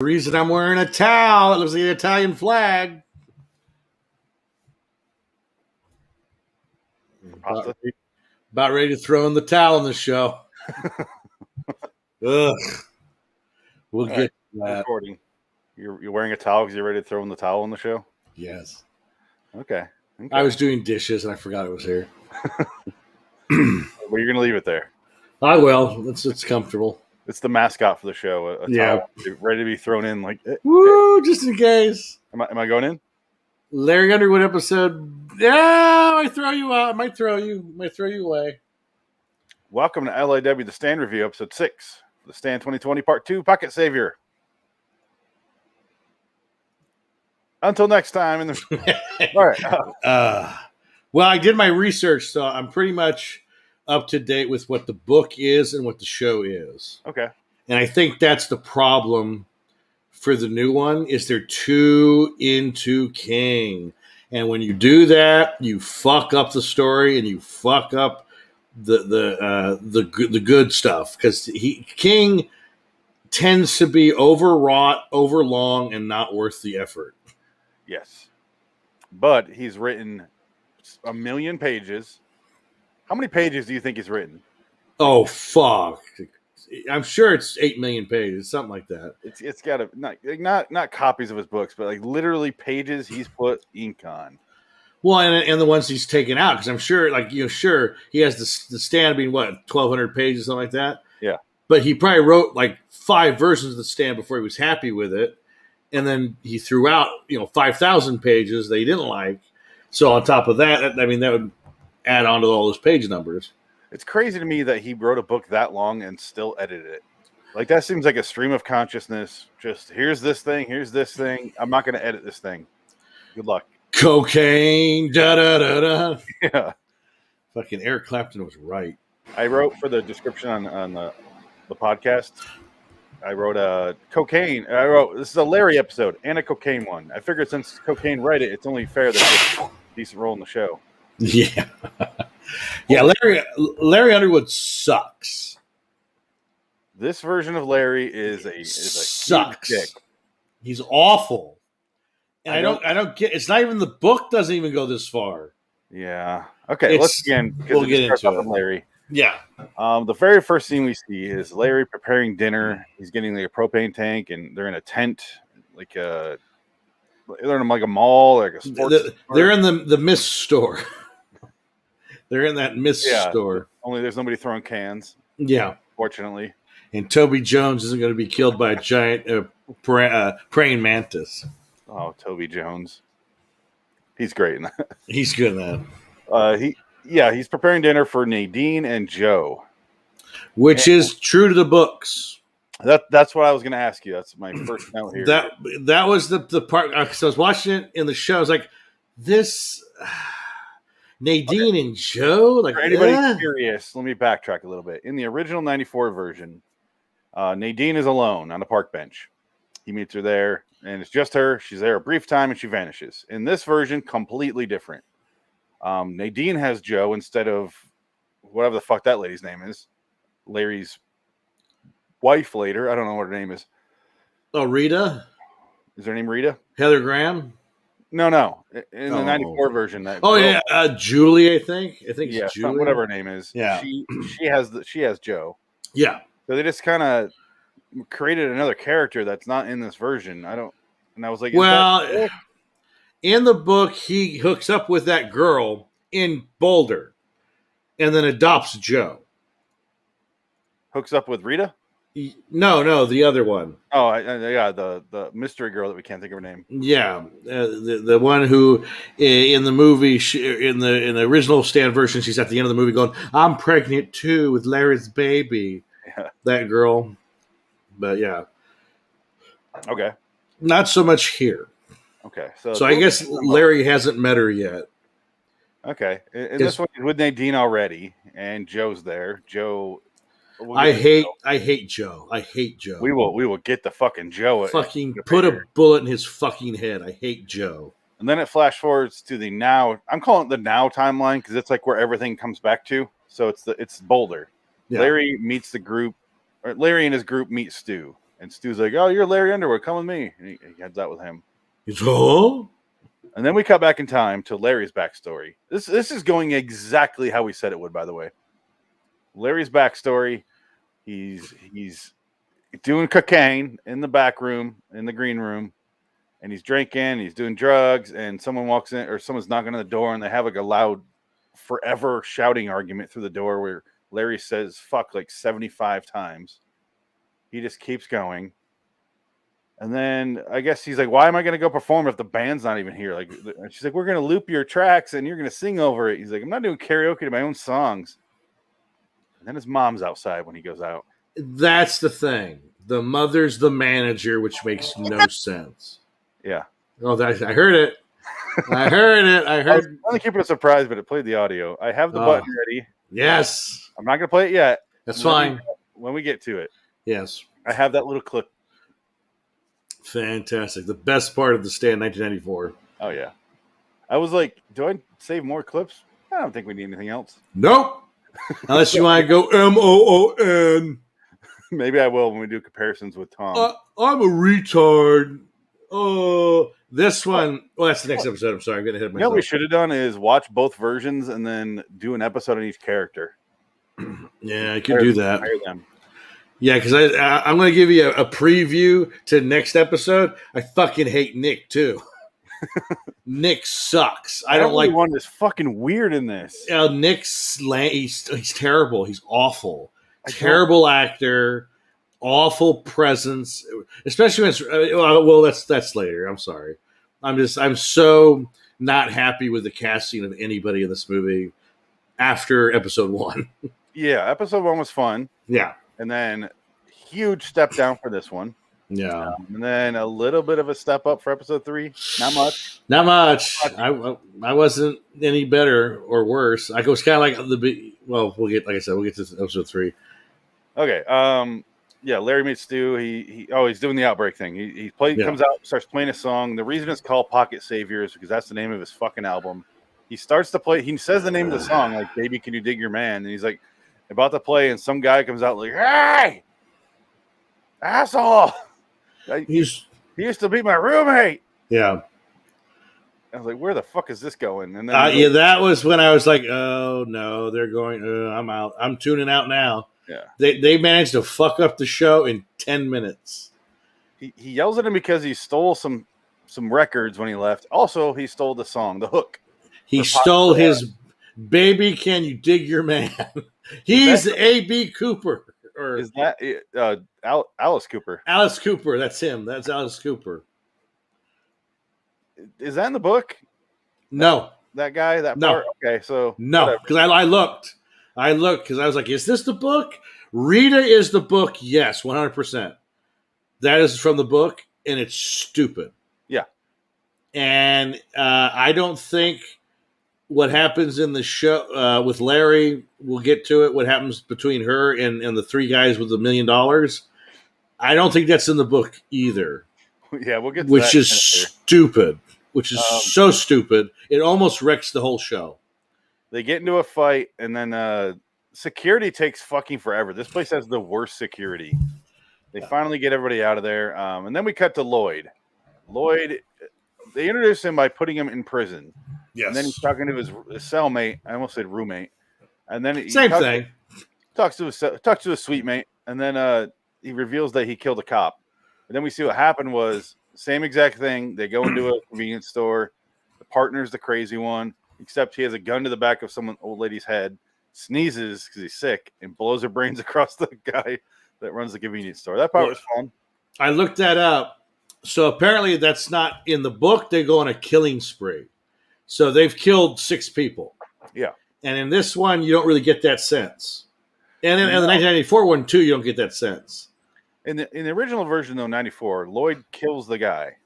The reason I'm wearing a towel, it looks like the Italian flag. About ready to throw in the towel in the show. Ugh. We'll get to that. Recording. You're wearing a towel because you're ready to throw in the towel in the show? Yes. Okay. I was doing dishes and I forgot it was here. Well, you're going to leave it there. I will. It's comfortable. It's the mascot for the show. A towel ready to be thrown in. Like, woo, just in case. Am I going in? Larry Underwood episode. Yeah, I might throw you out. I might throw you away. Welcome to LIW, the Stand Review, episode 6. The Stand 2020 Part 2, Pocket Savior. Until next time. All right. Well, I did my research, so I'm pretty much up to date with what the book is and what the show is. Okay. And I think that's the problem for the new one, is they're too into King. And when you do that, you fuck up the story and you fuck up the good stuff, because King tends to be overwrought, overlong, and not worth the effort. Yes, but he's written 1 million pages. How many pages do you think he's written? Oh fuck! I'm sure it's 8 million pages, something like that. It's got to not copies of his books, but like literally pages he's put ink on. Well, and the ones he's taken out, because I'm sure, sure he has the Stand being 1,200 pages, something like that. Yeah, but he probably wrote like 5 versions of the Stand before he was happy with it, and then he threw out 5,000 pages that he didn't like. So on top of that, I mean, that would add on to all those page numbers. It's crazy to me that he wrote a book that long and still edited it. Like, that seems like a stream of consciousness. Just here's this thing. I'm not going to edit this thing. Good luck. Cocaine, da da da da. Yeah. Fucking Eric Clapton was right. I wrote for the description on the podcast. I wrote cocaine. This is a Larry episode and a cocaine one. I figured since cocaine read it, it's only fair that it's a decent role in the show. Yeah. Yeah, Larry Underwood sucks. This version of Larry is a sucks. Dick. He's awful. And I don't get, it's not even, the book doesn't even go this far. Yeah. Okay, let's begin. We'll get into it. Larry. Yeah. The very first scene we see is Larry preparing dinner. He's getting like a propane tank, and they're in a tent, they're in like a mall, like a sports store. They're in the mist store. They're in that mist store. Only there's nobody throwing cans. Yeah. Fortunately. And Toby Jones isn't going to be killed by a giant praying mantis. Oh, Toby Jones. He's great in that. He's good in that. He's preparing dinner for Nadine and Joe. Which is true to the books. That's what I was going to ask you. That's my first note here. That was the part. Because I was watching it in the show. I was like, this Nadine and Joe? Like, for anybody curious, let me backtrack a little bit. In the original 94 version, Nadine is alone on a park bench. He meets her there, and it's just her. She's there a brief time, and she vanishes. In this version, completely different. Nadine has Joe instead of whatever the fuck that lady's name is. Larry's wife later. I don't know what her name is. Oh, Rita? Is her name Rita? Heather Graham? No. In the 94 version. Julie, I think. I think it's Julie. Whatever her name is. Yeah. She has Joe. Yeah. So they just kind of created another character that's not in this version. And I was like, well, in the book, he hooks up with that girl in Boulder and then adopts Joe. Hooks up with Rita? No, the other one. Oh, the mystery girl that we can't think of her name. Yeah, the one who in the movie, in the original Stand version, she's at the end of the movie going, "I'm pregnant too with Larry's baby." Yeah. That girl, but yeah. Okay. Not so much here. Okay, so I guess Larry hasn't met her yet. Okay, and this one is with Nadine already, and Joe's there. Joe. I hate Joe. I hate Joe. We will get the fucking Joe. Fucking put a bullet in his fucking head. I hate Joe. And then it flash forwards to the now. I'm calling it the now timeline because it's like where everything comes back to. So it's Boulder. Yeah. Larry meets the group. Or Larry and his group meet Stu. And Stu's like, "Oh, you're Larry Underwood. Come with me." And he heads out with him. He's, oh? And then we cut back in time to Larry's backstory. This is going exactly how we said it would, by the way. Larry's backstory. He's doing cocaine in the back room, in the green room, and he's drinking, he's doing drugs, and someone walks in, or someone's knocking on the door, and they have like a loud, forever shouting argument through the door where Larry says fuck like 75 times. He just keeps going. And then I guess he's like, why am I going to go perform if the band's not even here? Like, she's like, we're going to loop your tracks and you're going to sing over it. He's like, I'm not doing karaoke to my own songs. And then his mom's outside when he goes out. That's the thing. The mother's the manager, which makes no sense. Yeah. Oh, I heard it. I heard it. I heard. I was trying to keep it a surprise, but it played the audio. I have the button ready. Yes. I'm not going to play it yet. That's fine. When we get to it. Yes. I have that little clip. Fantastic. The best part of the Stand 1994. Oh, yeah. I was like, do I save more clips? I don't think we need anything else. Nope. Unless you want to go MOON. Maybe I will when we do comparisons with Tom. I'm a retard. Oh, this one. Well, that's the next episode. I'm sorry. I'm going to hit myself. You know what we should have done is watch both versions and then do an episode on each character. Yeah, I could do that. Them. Yeah, because I'm going to give you a preview to next episode. I fucking hate Nick, too. Nick sucks. I don't like one that's fucking weird in this. Nick's he's terrible. He's awful. Terrible actor. Awful presence, especially when it's well. That's later. I'm sorry. I'm so not happy with the casting of anybody in this movie after episode 1. Yeah, episode 1 was fun. Yeah, and then huge step down for this one. Yeah, and then a little bit of a step up for episode 3. Not much. Not much. I wasn't any better or worse. I was kind of like we'll get we'll get to episode 3. Okay. Yeah, Larry meets Stu. He's doing the outbreak thing. He comes out, starts playing a song. The reason it's called Pocket Savior is because that's the name of his fucking album. He starts to play. He says the name of the song, like "Baby, Can You Dig Your Man?" And he's like about to play, and some guy comes out like, "Hey, asshole! He used to be my roommate." Yeah. I was like, "Where the fuck is this going?" And then that was when I was like, "Oh no, they're going. I'm out. I'm tuning out now." Yeah, they managed to fuck up the show in 10 minutes. He yells at him because he stole some records when he left. Also, he stole the song, the hook. He stole his "Baby, Can You Dig Your Man?" He's A.B. Cooper. Or is that Alice Cooper? Alice Cooper. That's him. That's Alice Cooper. Is that in the book? No. That guy? That part? Okay, so no, because I looked. I looked because I was like, is this the book? Rita is the book. Yes, 100%. That is from the book, and it's stupid. Yeah. And I don't think what happens in the show with Larry, we'll get to it, what happens between her and the 3 guys with $1 million. I don't think that's in the book either. Yeah, we'll get to which is stupid. Which is so stupid. It almost wrecks the whole show. They get into a fight, and then security takes fucking forever. This place has the worst security. They finally get everybody out of there, and then we cut to Lloyd. Lloyd, they introduce him by putting him in prison. Yes. And then he's talking to his cellmate. I almost said roommate. And then same thing. Talks to his sweet mate, and then he reveals that he killed a cop. And then we see what happened was same exact thing. They go into a convenience store. The partner's the crazy one. Except he has a gun to the back of some old lady's head, sneezes because he's sick, and blows her brains across the guy that runs the convenience store. That part was fun. I looked that up. So apparently that's not in the book. They go on a killing spree. So they've killed 6 people. Yeah. And in this one, you don't really get that sense. And in the 1994 one, too, you don't get that sense. In the original version, though, 94, Lloyd kills the guy.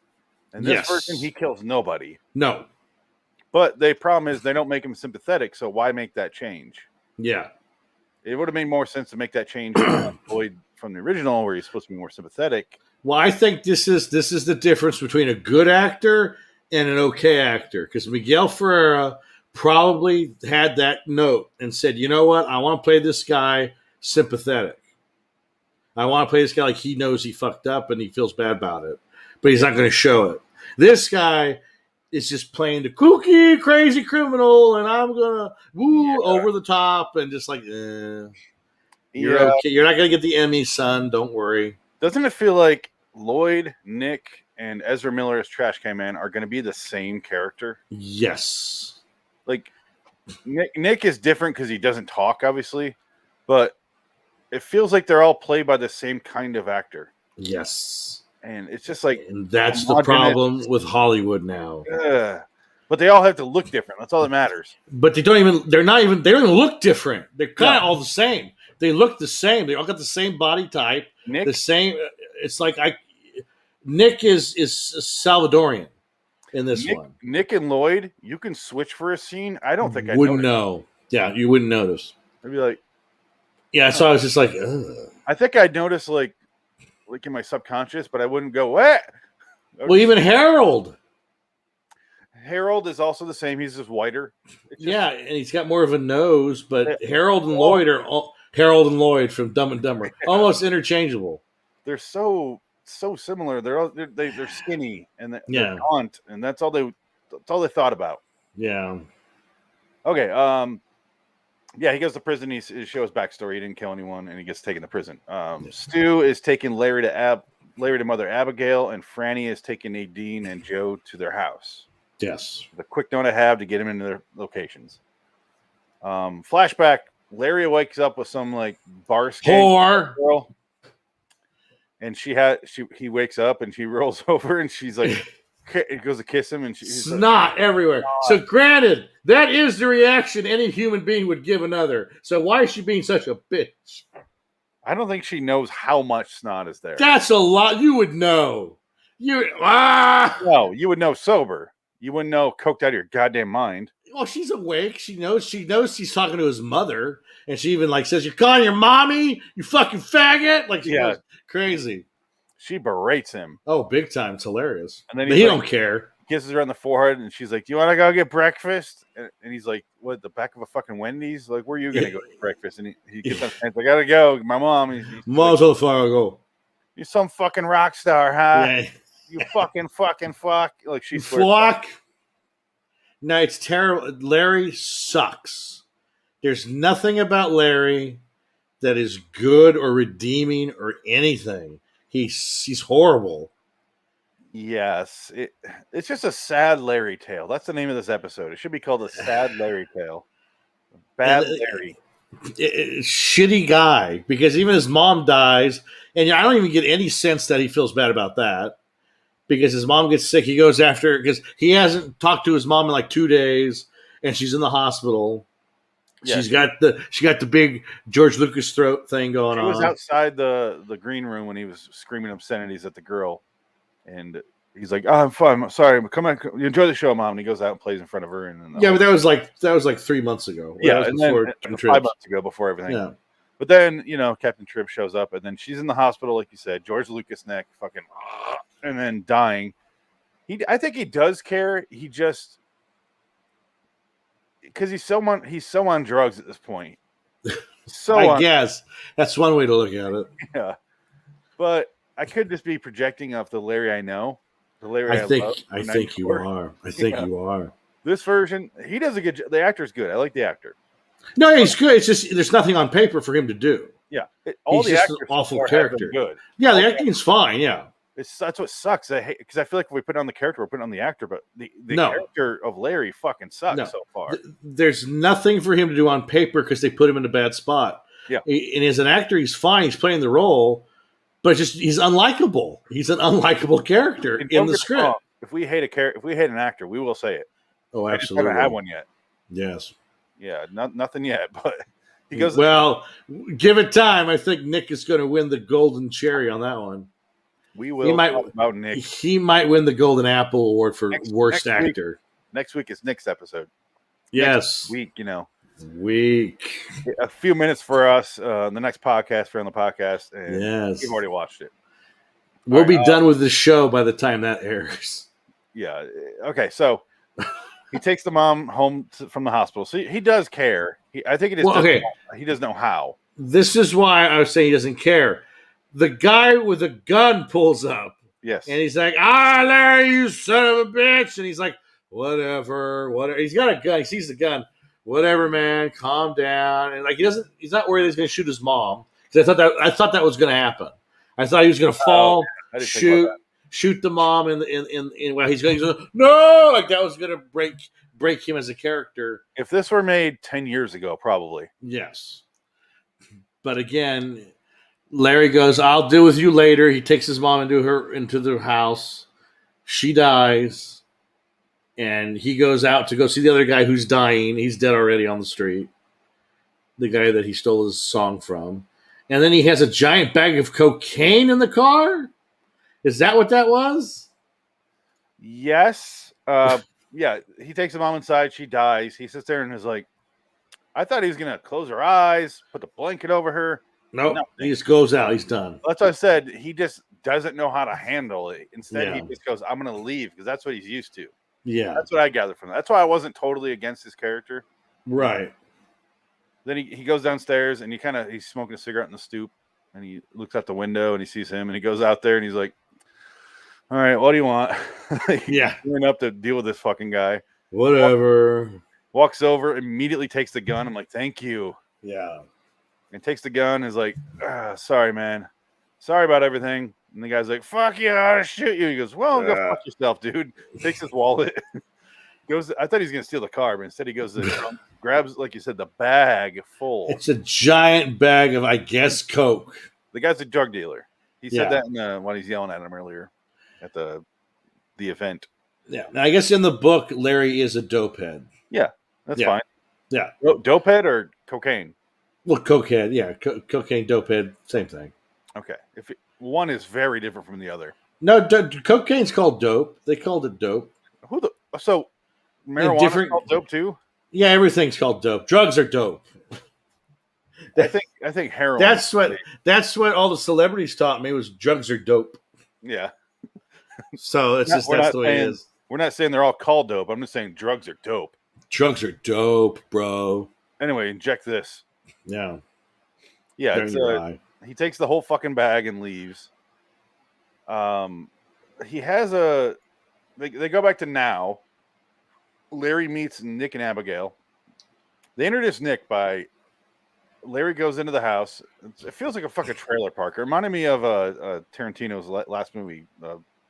In this version, he kills nobody. No. But the problem is they don't make him sympathetic, so why make that change? Yeah. It would have made more sense to make that change from Lloyd from the original, where he's supposed to be more sympathetic. Well, I think this is the difference between a good actor and an okay actor, because Miguel Ferreira probably had that note and said, you know what, I want to play this guy sympathetic. I want to play this guy like he knows he fucked up and he feels bad about it, but he's not going to show it. This guy is just playing the kooky, crazy criminal, and I'm gonna over the top and just like, you're okay. You're not gonna get the Emmy, son. Don't worry. Doesn't it feel like Lloyd, Nick, and Ezra Miller as Trash Can Man are going to be the same character? Yes. Like Nick is different because he doesn't talk, obviously, but it feels like they're all played by the same kind of actor. Yes. And it's just like, and that's the problem with Hollywood now. But they all have to look different. That's all that matters. But they don't even look different. They're kind of all the same. They look the same. They all got the same body type. Nick, the same. It's like Nick is Salvadorian in this one. Nick and Lloyd, you can switch for a scene. I don't think I wouldn't know. Yeah, you wouldn't notice. I'd be like, yeah. So I was just like, ugh. I think I'd notice like in my subconscious, but I wouldn't go, what? Well, even Harold is also the same. He's just whiter. And he's got more of a nose, but Harold and Lloyd are Harold and Lloyd from Dumb and Dumber, almost interchangeable. They're so similar. They're skinny and they're gaunt, and that's all they thought about. Yeah. Okay. Yeah, he goes to prison. He shows backstory. He didn't kill anyone, and he gets taken to prison. Stu is taking Larry to Mother Abigail, and Franny is taking Nadine and Joe to their house. Yes. The quick note I have to get them into their locations. Flashback: Larry wakes up with some like bar whore girl, and he wakes up and she rolls over and she's like. It goes to kiss him and she's snot everywhere. So granted, that is the reaction any human being would give another. So why is she being such a bitch? I don't think she knows how much snot is there. That's a lot. You would know. No, you would know sober. You wouldn't know coked out of your goddamn mind. Well, she's awake. She knows she's talking to his mother, and she even like says, "You're calling your mommy, you fucking faggot!" Like she goes crazy. She berates him. Oh, big time. It's hilarious. And then he don't care. Kisses her on the forehead, and she's like, "Do you want to go get breakfast?" And he's like, "What? The back of a fucking Wendy's? Like, where are you gonna go get breakfast?" And he gets up and I gotta go. My mom. Mom's on the phone. I go. You're some fucking rock star, huh? Yeah. You fucking fuck. Like she's fuck. No, it's terrible. Larry sucks. There's nothing about Larry that is good or redeeming or anything. He's horrible. Yes. It's just a sad Larry tale. That's the name of this episode. It should be called a sad Larry tale. Bad Larry. Shitty guy. Because even his mom dies, and I don't even get any sense that he feels bad about that. Because his mom gets sick. He goes after her because he hasn't talked to his mom in like 2 days, and she's in the hospital. Yeah, she got the big George Lucas throat thing going on. He was outside the green room when he was screaming obscenities at the girl, and he's like, "Oh, I'm fine. I'm sorry. Come on, you enjoy the show, Mom." And he goes out and plays in front of her. And but that was like 3 months ago. Yeah, and then 5 months ago before everything. Yeah. But then Captain Tripp shows up, and then she's in the hospital, like you said. George Lucas neck, fucking, and then dying. I think he does care. He just. Because he's so on drugs at this point. I guess that's one way to look at it. Yeah, but I could just be projecting off the Larry I know, the Larry I love. I think you are. I think you are. This version, he does a good job. The actor's good. I like the actor. No, he's good. It's just there's nothing on paper for him to do. Yeah, he's just an awful character. Good. Yeah, the acting's fine. Yeah. That's what sucks. I hate because I feel like if we put it on the character, we're putting on the actor. But the character of Larry fucking sucks so far. There's nothing for him to do on paper because they put him in a bad spot. Yeah, and as an actor, he's fine. He's playing the role, but he's unlikable. He's an unlikable character in the script. Wrong. If we hate an actor, we will say it. Oh, absolutely. I haven't had one yet. Yes. Yeah, nothing yet. But he goes. Well, give it time. I think Nick is going to win the golden cherry on that one. We will talk about Nick. He might win the Golden Apple Award for worst actor. Next week is Nick's episode. Yes. Next week, A few minutes for us. The next podcast, we're on the podcast. And yes. We've already watched it. We'll be done with the show by the time that airs. Yeah. Okay. So he takes the mom home from the hospital. So he does care. I think it is. He doesn't know how. This is why I was saying he doesn't care. the guy with a gun pulls up. Yes. And he's like, "Ah, Larry, you son of a bitch!" And he's like, "Whatever, whatever." He's got a gun. He sees the gun. Whatever, man. Calm down. And like he doesn't. He's not worried he's going to shoot his mom. Because I thought that was going to happen. I thought he was going to fall, I didn't think about shoot the mom in while he's going. No, like that was going to break him as a character. If this were made 10 years ago, probably. Yes. But again, Larry goes, "I'll deal with you later." He takes his mom into the house. She dies, and he goes out to go see the other guy who's dying. He's dead already on the street. The guy that he stole his song from. And then he has a giant bag of cocaine in the car? Is that what that was? Yes. Yeah, he takes the mom inside. She dies. He sits there and is like, I thought he was going to close her eyes, put the blanket over her. Nope. He just goes out. He's done. That's what I said. He just doesn't know how to handle it. Instead, he just goes, I'm going to leave because that's what he's used to. Yeah. That's what I gathered from that. That's why I wasn't totally against his character. Right. Then he goes downstairs and he's smoking a cigarette in the stoop and he looks out the window and he sees him and he goes out there and he's like, all right, what do you want? Yeah. Going up to deal with this fucking guy. Whatever. Walks over, immediately takes the gun. I'm like, thank you. Yeah. And takes the gun, is like, sorry, man. Sorry about everything. And the guy's like, fuck you, I'll shoot you. He goes, well, go fuck yourself, dude. Takes his wallet. I thought he was going to steal the car, but instead he goes to grabs, like you said, the bag full. It's a giant bag of, I guess, coke. The guy's a drug dealer. He said that when he's yelling at him earlier at the event. Yeah. Now, I guess in the book, Larry is a dope head. Yeah, that's fine. Yeah. Dope head or cocaine? Well, cokehead, yeah. Cocaine, dope head, same thing. Okay. One is very different from the other. No, cocaine's called dope. They called it dope. So marijuana's called dope too? Yeah, everything's called dope. Drugs are dope. I think heroin. That's what all the celebrities taught me was drugs are dope. Yeah. So it's that's the way it is. We're not saying they're all called dope. I'm just saying drugs are dope. Drugs are dope, bro. Anyway, inject this. Yeah. Yeah. He takes the whole fucking bag and leaves. He has they go back to now. Larry meets Nick and Abigail. They introduce Nick by Larry goes into the house. It feels like a fucking trailer park. It reminded me of Tarantino's last movie,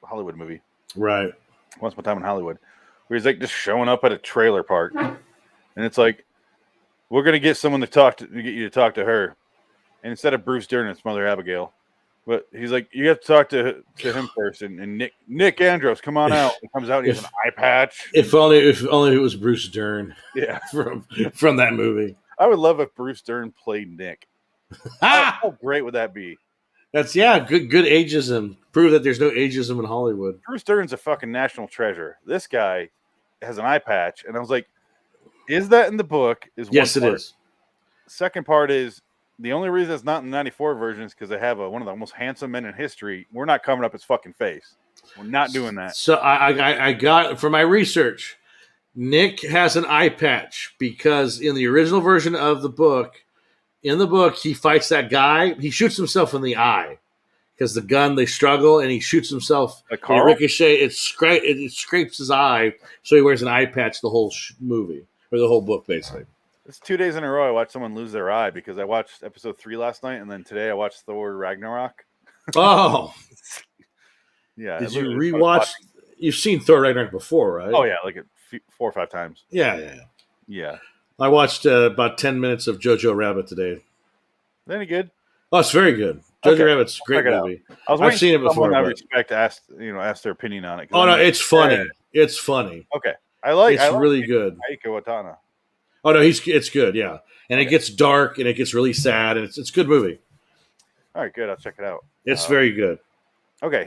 Hollywood movie. Right. Once Upon a Time in Hollywood. Where he's like just showing up at a trailer park. And it's like, we're going to get someone to get you to talk to her. And instead of Bruce Dern, it's Mother Abigail. But he's like, you have to talk to him first. And Nick Andros, come on out. He comes out and he has an eye patch. If only it was Bruce Dern. Yeah. From that movie. I would love if Bruce Dern played Nick. How great would that be? That's good ageism. Prove that there's no ageism in Hollywood. Bruce Dern's a fucking national treasure. This guy has an eye patch. And I was like, is that in the book? Yes, it is. Second part is, the only reason it's not in the 94 version is because they have one of the most handsome men in history. We're not covering up his fucking face. We're not doing that. So I got, for my research, Nick has an eye patch because in the original version of the book, he fights that guy. He shoots himself in the eye because the gun, they struggle, and he shoots himself. Like a ricochet. It scrapes his eye, so he wears an eye patch the whole movie, or the whole book, basically. It's 2 days in a row I watched someone lose their eye because I watched episode 3 last night, and then today I watched Thor Ragnarok. Oh. Yeah. Did you rewatch? You've seen Thor Ragnarok before, right? Oh, yeah, like 4 or 5 times. Yeah. I watched about 10 minutes of Jojo Rabbit today. Any good? Oh, it's very good. Jojo Rabbit's a great movie. I've seen it before. I respect asked their opinion on it. Oh, no, it's funny. It's funny. Okay. It's really good. Aiko Watana. Oh, no, it's good, yeah. And it gets dark, and it gets really sad, and it's a good movie. All right, good. I'll check it out. It's very good. Okay,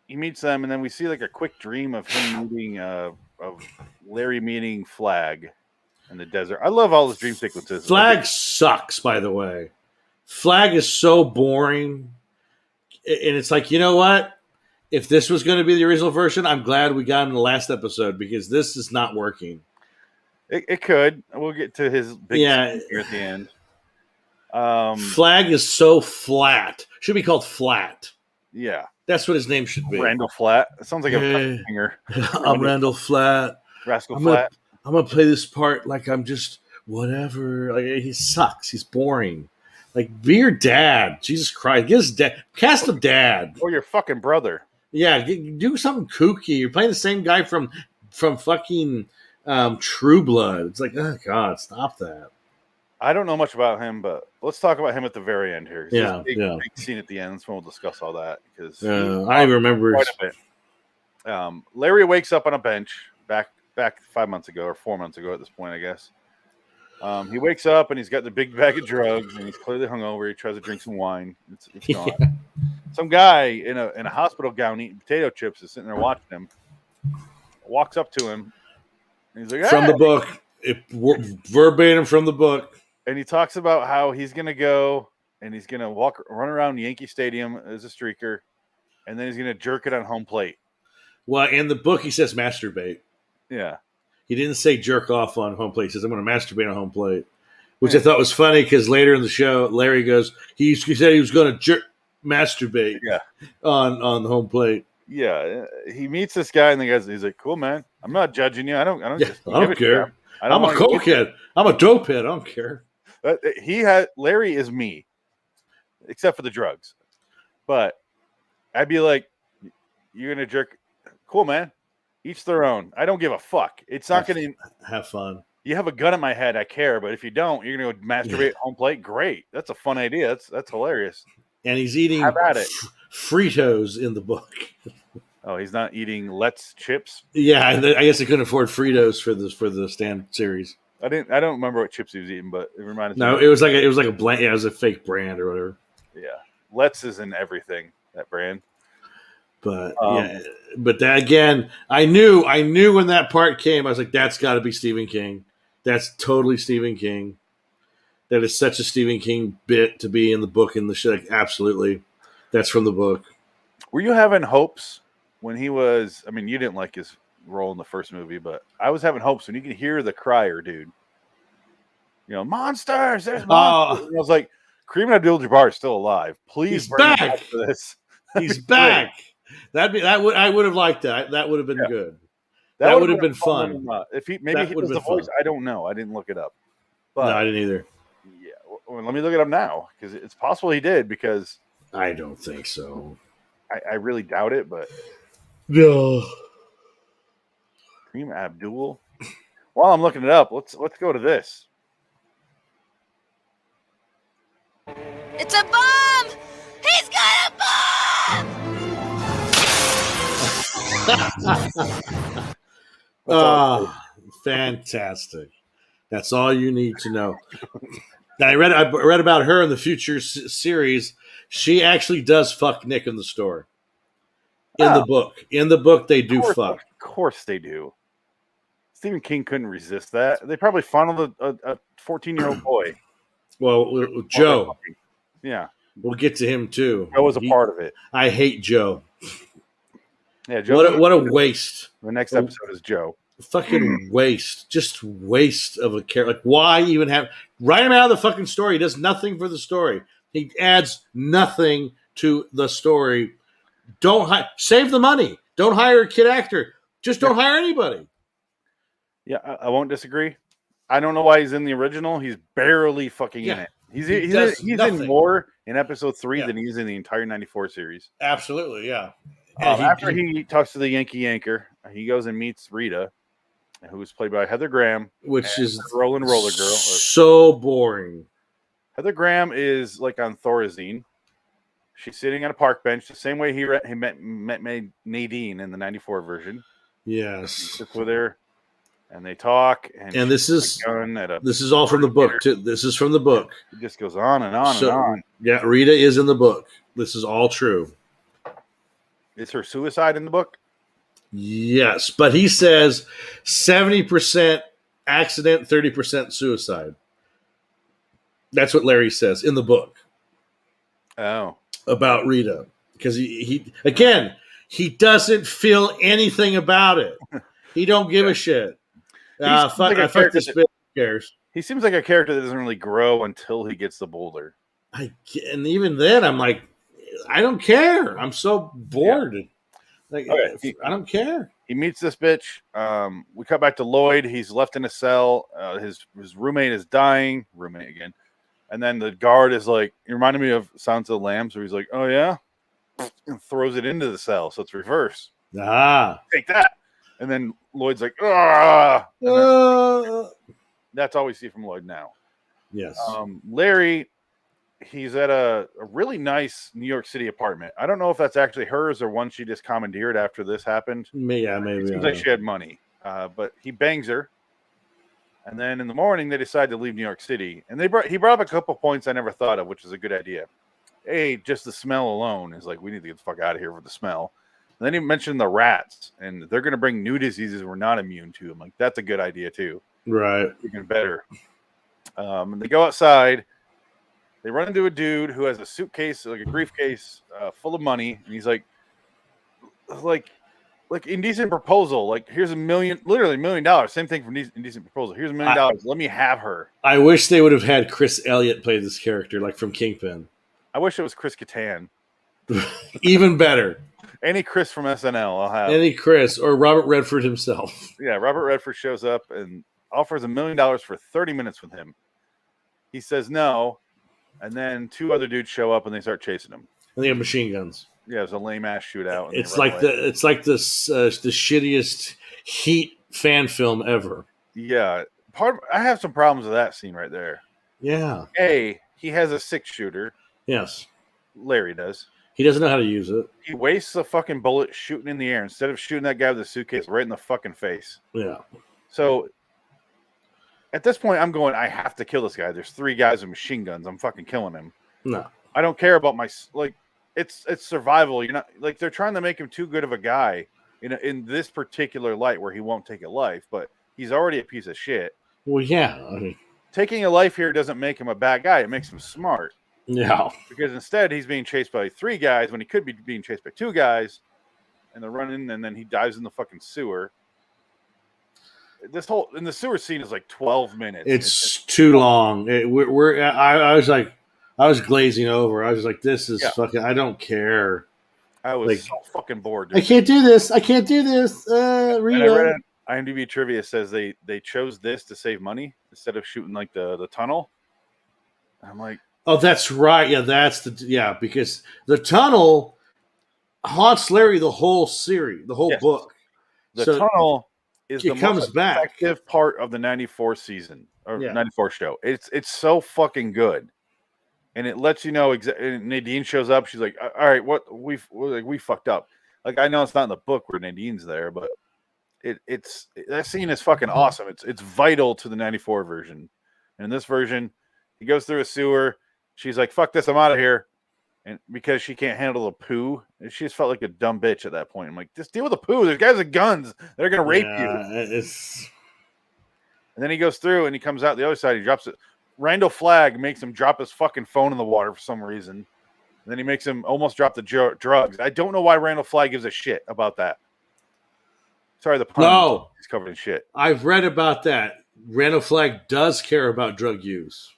he meets them, and then we see like a quick dream of him meeting, of Larry meeting Flag in the desert. I love all his dream sequences. Flag sucks, by the way. Flag is so boring. And it's like, you know what? If this was going to be the original version, I'm glad we got in the last episode because this is not working. It could. We'll get to his big scene here at the end. Flag is so flat. Should be called Flat. Yeah. That's what his name should be. Randall Flat. It sounds like Hey, a singer. I'm Randall Flat. Rascal I'm Flat. gonna play this part like I'm just whatever. Like he sucks. He's boring. Like be your dad. Jesus Christ. Get his dad. Cast a dad. Or your fucking brother. Yeah, do something kooky. You're playing the same guy from fucking True Blood. It's like, oh God, stop that. I don't know much about him, but let's talk about him at the very end here. Yeah, big scene at the end. That's when we'll discuss all that because I remember quite a bit. Larry wakes up on a bench back 5 months ago or 4 months ago at this point, I guess. He wakes up and he's got the big bag of drugs and he's clearly hungover. He tries to drink some wine. It's gone. Yeah. Some guy in a hospital gown eating potato chips is sitting there watching him. Walks up to him. And he's like, hey! From the book, verbatim from the book. And he talks about how he's going to go and he's going to run around Yankee Stadium as a streaker, and then he's going to jerk it on home plate. Well, in the book, he says masturbate. Yeah. He didn't say jerk off on home plate. He says, I'm going to masturbate on home plate, which I thought was funny because later in the show, Larry goes, he said he was going to masturbate on the home plate. Yeah. He meets this guy, and he's like, cool, man. I'm not judging you. I don't care. I'm a cokehead. I'm a dope head. I don't care. Larry is me, except for the drugs. But I'd be like, you're gonna jerk. Cool, man. Each their own. I don't give a fuck. It's not gonna have fun. You have a gun at my head. I care, but if you don't, you're gonna go masturbate at home plate. Great. That's a fun idea. That's hilarious. And he's eating Fritos in the book. Oh, he's not eating Let's chips. Yeah, I guess he couldn't afford Fritos for the Stan series. I don't remember what chips he was eating, but it reminded me. No, it was like a bland. Yeah, it was a fake brand or whatever. Yeah, Let's is in everything, that brand. But but that again, I knew when that part came, I was like, that's got to be Stephen King. That's totally Stephen King. That is such a Stephen King bit to be in the book and the show. Like, absolutely, that's from the book. Were you having hopes when he was? I mean, you didn't like his role in the first movie, but I was having hopes when you can hear the crier, dude. You know, monsters. There's monsters. I was like, Kareem Abdul-Jabbar is still alive. Please, he's back for this. He's back. I would have liked that. That would have been good. That would have been fun. If he was the voice, I don't know. I didn't look it up. But no, I didn't either. Yeah, well, let me look it up now because it's possible he did. Because I don't think so. I really doubt it, but no. Kareem Abdul. While I'm looking it up, let's go to this. It's a bomb! He's got a bomb! Fantastic. That's all you need to know. Now, I read about her in the future series. She actually does fuck Nick in the store. The book. In the book, they do fuck. Of course they do. Stephen King couldn't resist that. They probably funneled a 14-year-old boy. Well, Joe. Yeah. We'll get to him, too. Joe was a part of it. I hate Joe. Yeah, Joe. What a waste. The next episode is Joe. Fucking waste. Just waste of a character. Like, why even have... Write him out of the fucking story. He does nothing for the story. He adds nothing to the story. Save the money. Don't hire a kid actor. Just don't hire anybody. Yeah, I won't disagree. I don't know why he's in the original. He's barely fucking in it. He's in more in episode 3 than he's in the entire 94 series. Absolutely, yeah. After he talks to the Yankee Yanker, he goes and meets Rita, who is played by Heather Graham, which is Roller Girl. So boring. Heather Graham is like on Thorazine. She's sitting on a park bench the same way he met Nadine in the 94 version. Yes. He sits with her. And they talk, and this is all from the book too. This is from the book. It just goes on and on and on. Yeah, Rita is in the book. This is all true. Is her suicide in the book? Yes, but he says 70% accident, 30% suicide. That's what Larry says in the book. Oh, about Rita, because he doesn't feel anything about it. He don't give a shit. I fuck this bitch. Who cares? He seems like a character that doesn't really grow until he gets the boulder. And even then, I'm like, I don't care. I'm so bored. Like, I don't care. He meets this bitch. We cut back to Lloyd. He's left in a cell. His roommate is dying. Roommate again. And then the guard is like, it reminded me of Silence of the Lambs, where he's like, oh, yeah? And throws it into the cell. So it's reverse. Take that. And then Lloyd's like, ah. That's all we see from Lloyd now. Yes. Larry, he's at a really nice New York City apartment. I don't know if that's actually hers or one she just commandeered after this happened. Yeah, maybe. It seems like she had money. But he bangs her. And then in the morning, they decide to leave New York City. And he brought up a couple points I never thought of, which is a good idea. Hey, just the smell alone is like, we need to get the fuck out of here with the smell. And then he mentioned the rats, and they're going to bring new diseases we're not immune to. I'm like, that's a good idea, too. Right. Even better. And they go outside. They run into a dude who has a suitcase, like a briefcase, full of money. And he's like Indecent Proposal. Like, here's literally $1 million. Same thing for Indecent Proposal. Here's $1 million. Let me have her. I wish they would have had Chris Elliott play this character, like from Kingpin. I wish it was Chris Kattan. Even better. Any Chris from SNL, I'll have. Any Chris or Robert Redford himself. Yeah, Robert Redford shows up and offers $1 million for 30 minutes with him. He says no, and then two other dudes show up and they start chasing him. And they have machine guns. Yeah, it's a lame ass shootout. It's like the shittiest Heat fan film ever. Yeah, I have some problems with that scene right there. Yeah. He has a 6-shooter. Yes. Larry does. He doesn't know how to use it. He wastes a fucking bullet shooting in the air instead of shooting that guy with the suitcase right in the fucking face. Yeah. So at this point, I'm going, I have to kill this guy. There's 3 guys with machine guns. I'm fucking killing him. No. I don't care about it's survival. You're not like, they're trying to make him too good of a guy in this particular light where he won't take a life, but he's already a piece of shit. Well, yeah. I mean, taking a life here doesn't make him a bad guy. It makes him smart. Yeah. Because instead he's being chased by 3 guys when he could be being chased by 2 guys, and they're running, and then he dives in the fucking sewer. The sewer scene is like 12 minutes. It's too long. I was glazing over. I was like, this is fucking, I don't care. I was so fucking bored. Dude. I can't do this. I read IMDb trivia says they chose this to save money instead of shooting like the tunnel. I'm like, oh, that's right. Yeah, because the tunnel haunts Larry the whole series, the whole book. The tunnel is the most effective part of the 94 season or 94 show. It's so fucking good. And it lets you know Nadine shows up. She's like, all right, we fucked up. Like, I know it's not in the book where Nadine's there, but it's that scene is fucking awesome. It's vital to the 94 version. And in this version, he goes through a sewer. She's like, fuck this, I'm out of here. And because she can't handle the poo, she just felt like a dumb bitch at that point. I'm like, just deal with the poo. There's guys with guns. They're going to rape you. And then he goes through and he comes out the other side. He drops it. Randall Flagg makes him drop his fucking phone in the water for some reason. And then he makes him almost drop the drugs. I don't know why Randall Flagg gives a shit about that. Sorry, the pun. No. He's covered in shit. I've read about that. Randall Flagg does care about drug use.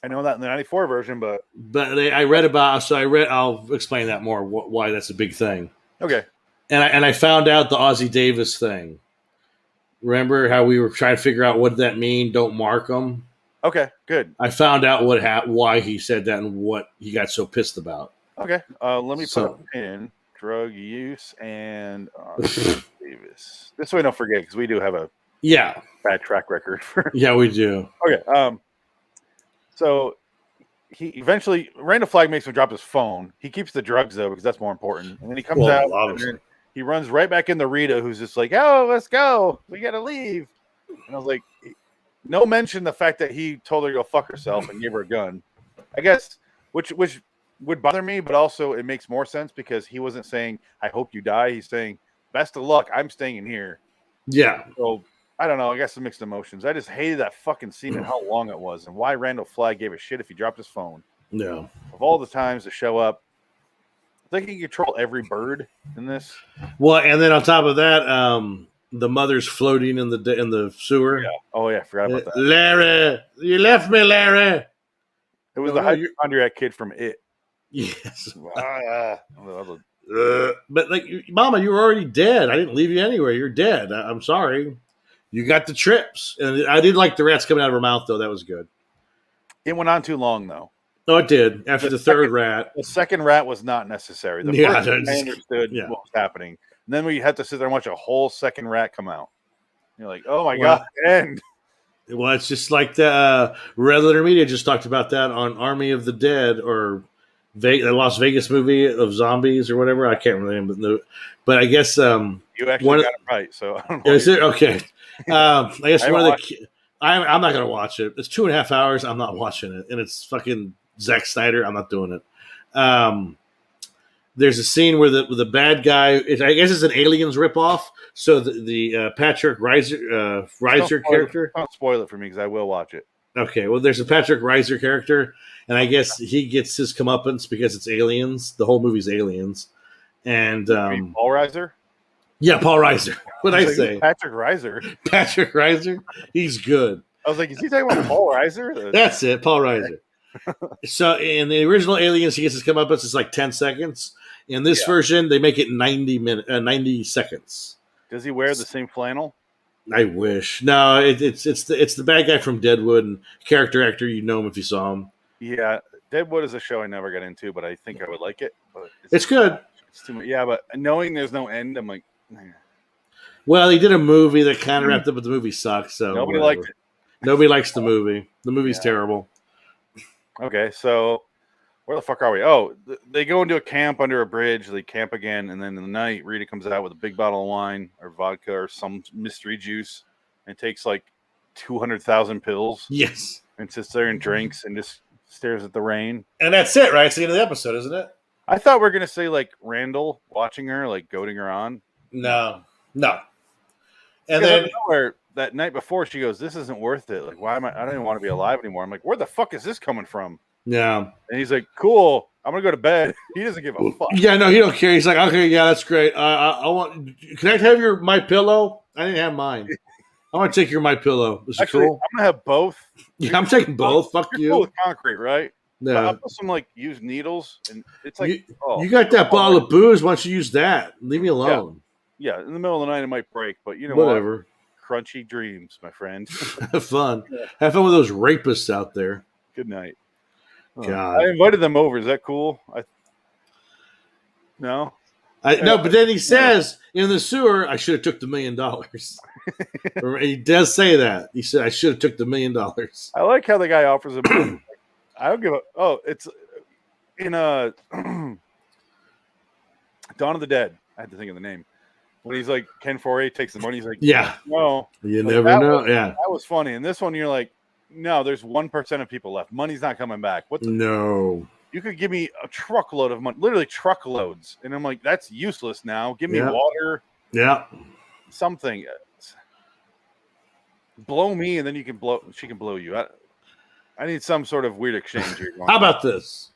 I know that in the 94 version, but I read about, so I'll explain that more, why that's a big thing. Okay. And I found out the Ozzie Davis thing. Remember how we were trying to figure out what did that mean? Don't mark them. Okay, good. I found out why he said that and what he got so pissed about. Okay. Let me put in drug use and Davis. This way I don't forget, because we do have a bad track record. Yeah, we do. Okay. So he eventually, Randall Flagg makes him drop his phone. He keeps the drugs, though, because that's more important. And then he comes out, and then he runs right back into Rita, who's just like, oh, let's go. We got to leave. And I was like, no mention the fact that he told her to go fuck herself and gave her a gun. I guess, which would bother me, but also it makes more sense because he wasn't saying, I hope you die. He's saying, best of luck. I'm staying in here. Yeah. So I don't know. I guess some mixed emotions. I just hated that fucking scene and how long it was and why Randall Flagg gave a shit if he dropped his phone. No. Of all the times to show up, I think he can control every bird in this. Well, and then on top of that, the mother's floating in the sewer. Yeah. Oh yeah, I forgot about that. Larry, you left me, Larry. It was No, the no, hypochondriac kid from It. Yes. But But like, Mama, you were already dead. I didn't leave you anywhere. You're dead. I'm sorry. You got the trips, and I did like the rats coming out of her mouth, though. That was good. it went on too long, though. No, it did. After the third rat, The second rat was not necessary. The Yeah, first one, I that's- understood yeah. what was happening. And then we had to sit there and watch a whole second rat come out. You're like, oh my Well- God, end. well, it's just like the Red Letter Media just talked about that on Army of the Dead or the Las Vegas movie of zombies or whatever. I can't remember the name, but I guess You actually one- got it right. So I don't know. is it okay? I guess I one of haven't the. I'm not gonna watch it. It's 2.5 hours. I'm not watching it, and it's fucking Zack Snyder. I'm not doing it. There's a scene where the bad guy. I guess it's an Aliens ripoff. So the Patrick Reiser character. Don't spoil it for me because I will watch it. Okay, well, there's a Patrick Reiser character, and I guess he gets his comeuppance because it's aliens. The whole movie's aliens, and You mean Paul Reiser? yeah, Paul Reiser. What I was like, say, "Who's Patrick Reiser. Patrick Reiser. He's good. I was like, is he talking about Paul Reiser? That's it, Paul Reiser. So in the original Aliens, he gets his comeuppance. It's like 10 seconds. In this version, they make it 90 seconds. Does he wear the same flannel? I wish. No, it's the bad guy from Deadwood and character actor. You know him if you saw him. Yeah, Deadwood is a show I never got into, but I think I would like it. But It's good. It's too much. Yeah, but knowing there's no end, I'm like, Well, he did a movie that kind of wrapped up, but the movie sucks. So nobody whatever. liked it. Nobody likes the movie. The movie's Yeah. terrible. Okay, so where the fuck are we? Oh, they go into a camp under a bridge. They camp again, and then in the night, Rita comes out with a big bottle of wine or vodka or some mystery juice, and takes like 200,000 pills Yes, and sits there and drinks and just stares at the rain. and that's it, right? It's the end of the episode, isn't it? I thought we were gonna say like Randall watching her, like goading her on. No. And Because then out of nowhere, that night before, she goes, "This isn't worth it. Like, why am I? I don't even want to be alive anymore." I'm like, "Where the fuck is this coming from?" yeah, And he's like, "Cool, I'm gonna go to bed." He doesn't give a fuck. yeah. No, he don't care. He's like, okay, yeah, that's great. I want. Can I have my pillow? I didn't have mine. I want to take your my pillow. Is it Actually, cool? I'm gonna have both. Yeah, I'm taking both. Fuck You're cool you. with concrete, right? But No. I'll put some like used needles, and it's like, You got that bottle of booze. Why don't you use that? Leave me alone. yeah. In the middle of the night, it might break, but you know Whatever. what? Crunchy dreams, my friend. Have fun. Have fun with those rapists out there. Good night. God. I invited them over. Is that cool? No. No, but then he says in the sewer, I should have took the $1 million. He does say that. He said I should have took the $1 million. I like how the guy offers him. I don't give a. Oh, it's in Dawn of the Dead. I had to think of the name. When he's like Ken Foray takes the money, he's like, Yeah. no, You Like, never that know. was- Yeah. that was funny. And this one, you're like, no, there's 1% of people left. Money's not coming back. What the No. You could give me a truckload of money, literally truckloads. And I'm like, that's useless now. Give me Yeah. water, Yeah. something. Blow me, and then she can blow you. I need some sort of weird exchange here. How about this?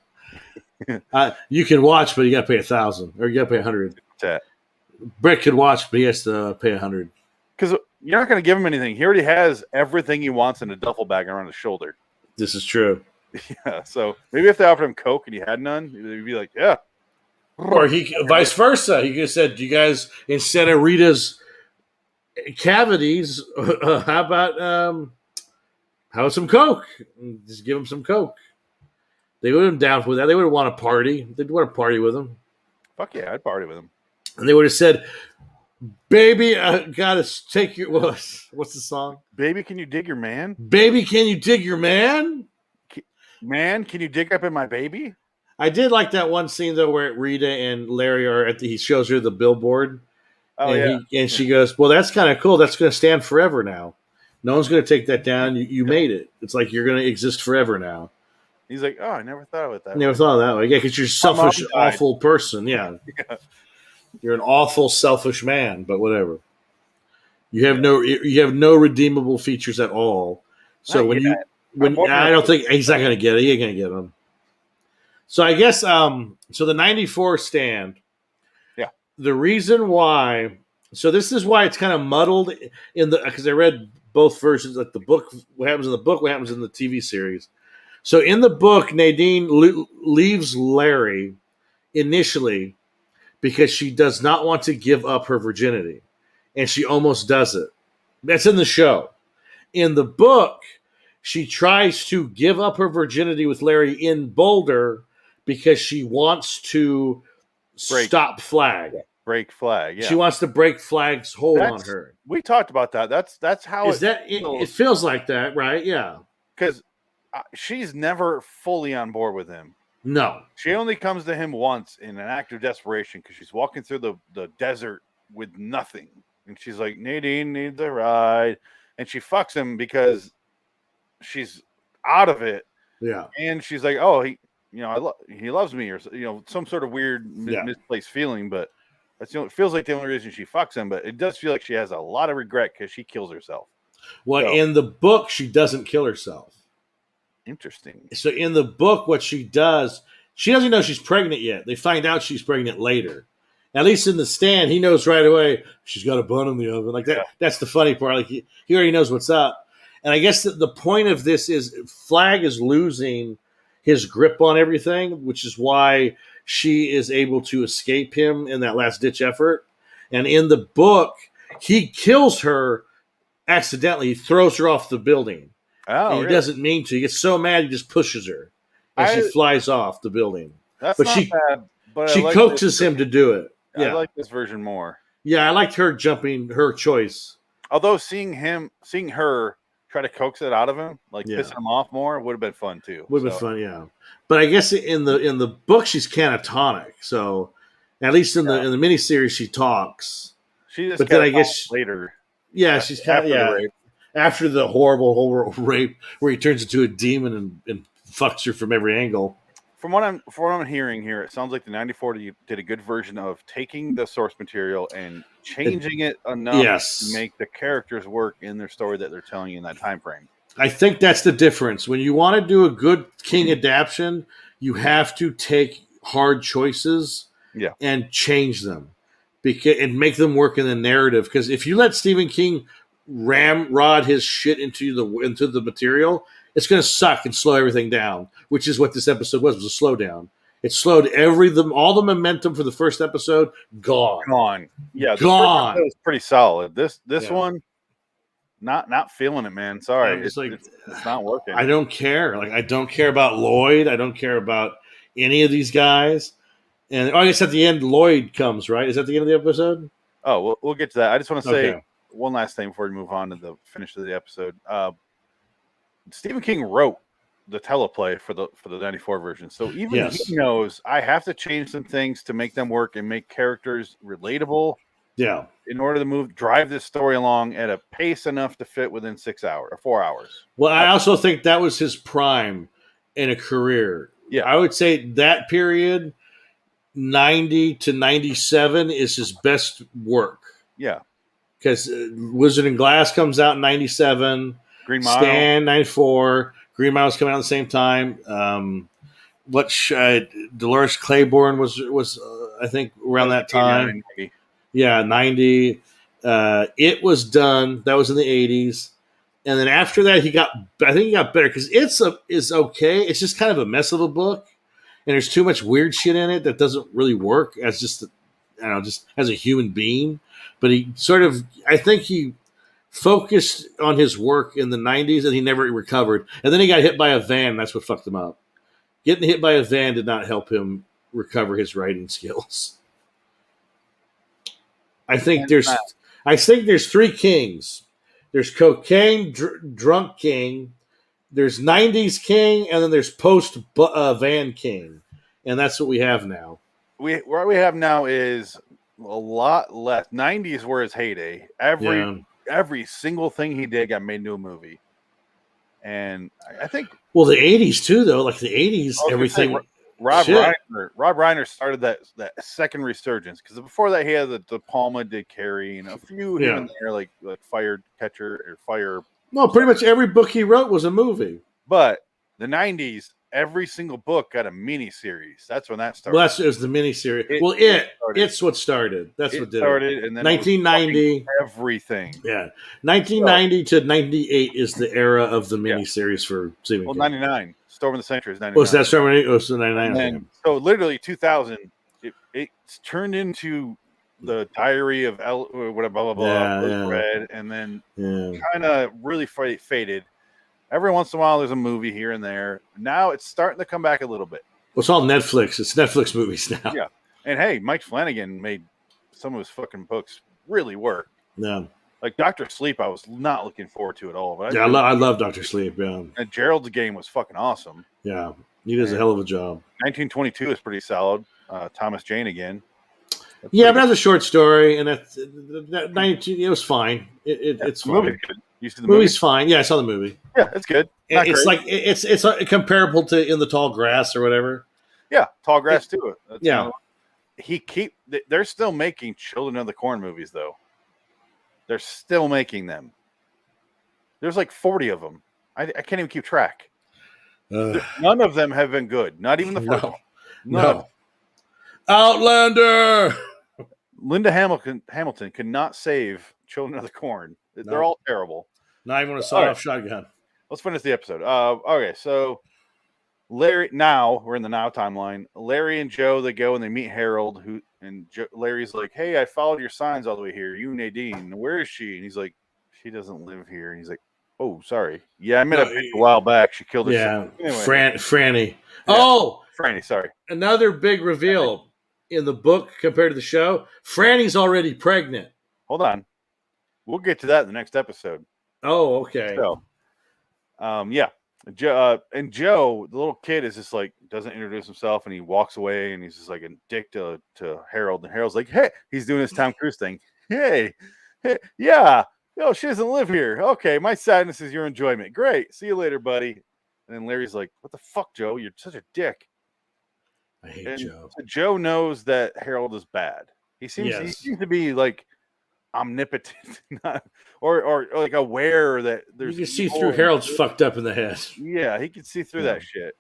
You can watch, but you got to pay $1,000 or you got to pay $100. that? Brett could watch, but he has to pay $100. Because you're not going to give him anything. He already has everything he wants in a duffel bag around his shoulder. This is true. Yeah, so maybe if they offered him Coke and he had none, he'd be like, yeah. Or he, vice versa. He could have said, "You guys, instead of Rita's cavities, how about some Coke? Just give him some Coke." They would have been down for that. They would have wanted a party. They'd want to party with him, Fuck yeah, I'd party with him. and they would have said, "Baby, I gotta take your what's the song? Baby, can you dig your man? Baby, can you dig your man?" Man, can you dig up in my baby? I did like that one scene though, where Rita and Larry are at he shows her the billboard. Oh, and yeah. and she goes, "Well, that's kind of cool. That's going to stand forever now. No one's going to take that down. You made it. It's like you're going to exist forever now." He's like, oh, I never thought of it that I way. never thought of it that way. Yeah, because you're a selfish, mom died. awful person. Yeah. Yeah. You're an awful, selfish man. But whatever. You have no redeemable features at all. So Not yet. I don't think he's not going to get it. He ain't going to get them. So I guess so the 94 stand. Yeah. The reason why So this is why it's kind of muddled because I read both versions, like the book, what happens in the book, what happens in the TV series. So in the book, Nadine leaves Larry initially because she does not want to give up her virginity, and she almost does it. That's in the show. In the book, she tries to give up her virginity with Larry in Boulder because she wants to stop Flag. Break Flag. Yeah. She wants to break Flag's hold on That's her. we talked about that. That's how Is that it feels like that, right? Yeah. because she's never fully on board with him. No. She only comes to him once in an act of desperation because she's walking through the desert with nothing, and she's like, Nadine needs a ride, and she fucks him because she's out of it. Yeah. And she's like, oh, he loves me, or some sort of weird misplaced feeling, but it feels like the only reason she fucks him. But it does feel like she has a lot of regret because she kills herself. Well, in the book, she doesn't kill herself. Interesting. So in the book, what she does, she doesn't know she's pregnant yet. They find out she's pregnant later. At least in the stand, he knows right away she's got a bun in the oven. Like that. Yeah. That's the funny part. Like he already knows what's up. And I guess the point of this is Flag is losing his grip on everything, which is why she is able to escape him in that last ditch effort. And in the book, he kills her accidentally. He throws her off the building. Oh, and he doesn't mean to. He gets so mad he just pushes her, and she flies off the building. That's not bad. But she coaxes him to do it. Yeah. I like this version more. Yeah, I liked her jumping, her choice. Although seeing her try to coax it out of him, like pissing him off more, would have been fun too. Would have been fun, yeah. But I guess in the book she's catatonic, so at least in the miniseries she talks. She just but then I guess later. Yeah, she's kind of after the horrible rape where he turns into a demon and fucks her from every angle. From what I'm hearing here, it sounds like the 94 did a good version of taking the source material and changing it enough to make the characters work in their story that they're telling you in that time frame. I think that's the difference. When you want to do a good King adaptation, you have to take hard choices and change them and make them work in the narrative. Because if you let Stephen King ramrod his shit into the material, it's going to suck and slow everything down, which is what this episode was a slowdown. It slowed all the momentum for the first episode, gone. Yeah, gone. It was pretty solid. This one, not feeling it, man. Sorry, it's not working. I don't care. Like I don't care about Lloyd. I don't care about any of these guys. And I guess at the end, Lloyd comes. Right? Is that the end of the episode? Oh, we'll get to that. I just want to say one last thing before we move on to the finish of the episode. Stephen King wrote the teleplay for the 94 version, so even he knows I have to change some things to make them work and make characters relatable. Yeah, in order to drive this story along at a pace enough to fit within 6 hours or 4 hours. Well, I also think that was his prime in a career. Yeah, I would say that period, 90 to 97, is his best work. Yeah, because Wizard and Glass comes out in 97. Green Mile. Stan, 94. Green Mile's coming out at the same time. Dolores Claiborne was I think around that time. 90. Yeah, 90. It was done. That was in the 80s. And then after that, I think he got better because it's okay. It's just kind of a mess of a book. And there's too much weird shit in it that doesn't really work as just as a human being. But I think he focused on his work in the 90s and he never recovered. And then he got hit by a van. That's what fucked him up. Getting hit by a van did not help him recover his writing skills. I think there's three kings. There's cocaine drunk king. There's 90s king, and then there's post van king. And that's what we have now. What we have now is a lot less. 90s were his heyday. Every single thing he did got made into a movie. And I think... Well, the 80s too, though. Like the 80s, everything... Rob Reiner started that second resurgence. Because before that, he had the De Palma did Carrie and a few here and there, like Fire Catcher or Fire... No, pretty much every book he wrote was a movie. But the 90s, every single book got a mini series. That's when that started. Well, it was the miniseries. It's what started. That's what did started, it. and then 1990. Everything. Yeah, 1990 to 98 is the era of the miniseries for Stephen King. 99. Storm of the Century is 99. Was that Storm of the Century? 99. Then, so literally 2000, it's turned into the Diary of whatever, blah, blah, blah, Red, and then kind of really faded. Every once in a while, there's a movie here and there. Now it's starting to come back a little bit. Well, it's all Netflix. It's Netflix movies now. Yeah. And hey, Mike Flanagan made some of his fucking books really work. Yeah. Like Dr. Sleep, I was not looking forward to at all. But I love Dr. Sleep. Yeah. And Gerald's Game was fucking awesome. Yeah. He does a hell of a job. 1922 is pretty solid. Thomas Jane again. Yeah, but that's a short story, and that 19. It was fine. It's fine. Movie's good. You see the movie's fine. Yeah, I saw the movie. Yeah, it's good. It's great. Like it's comparable to In the Tall Grass or whatever. Yeah, Tall Grass too. Yeah, they're still making Children of the Corn movies though. They're still making them. There's like 40 of them. I can't even keep track. None of them have been good. Not even the first one. No. Outlander. Linda Hamilton could not save Children of the Corn. They're all terrible. Not even a sawed-off shotgun. Let's finish the episode. Okay, so Larry. Now we're in the now timeline. Larry and Joe, they go and they meet Harold. Larry's like, "Hey, I followed your signs all the way here. You, Nadine. Where is she?" And he's like, "She doesn't live here." And he's like, "Oh, sorry. Yeah, I met a bitch a while back. She killed herself." Yeah, anyway. Franny. Yeah. Oh, Franny. Sorry. Another big reveal in the book compared to the show. Franny's already pregnant. Hold on. We'll get to that in the next episode. Oh, okay. So, yeah. Joe, the little kid, is just like, doesn't introduce himself, and he walks away, and he's just like a dick to Harold. And Harold's like, "Hey," he's doing his Tom Cruise thing. Hey, yeah. No, she doesn't live here. Okay, my sadness is your enjoyment. Great. See you later, buddy. And then Larry's like, "What the fuck, Joe? You're such a dick." I hate Joe. So Joe knows that Harold is bad. He seems to be like omnipotent, or like aware that there's. You can see through Harold's fucked up in the head. Yeah, he can see through that shit.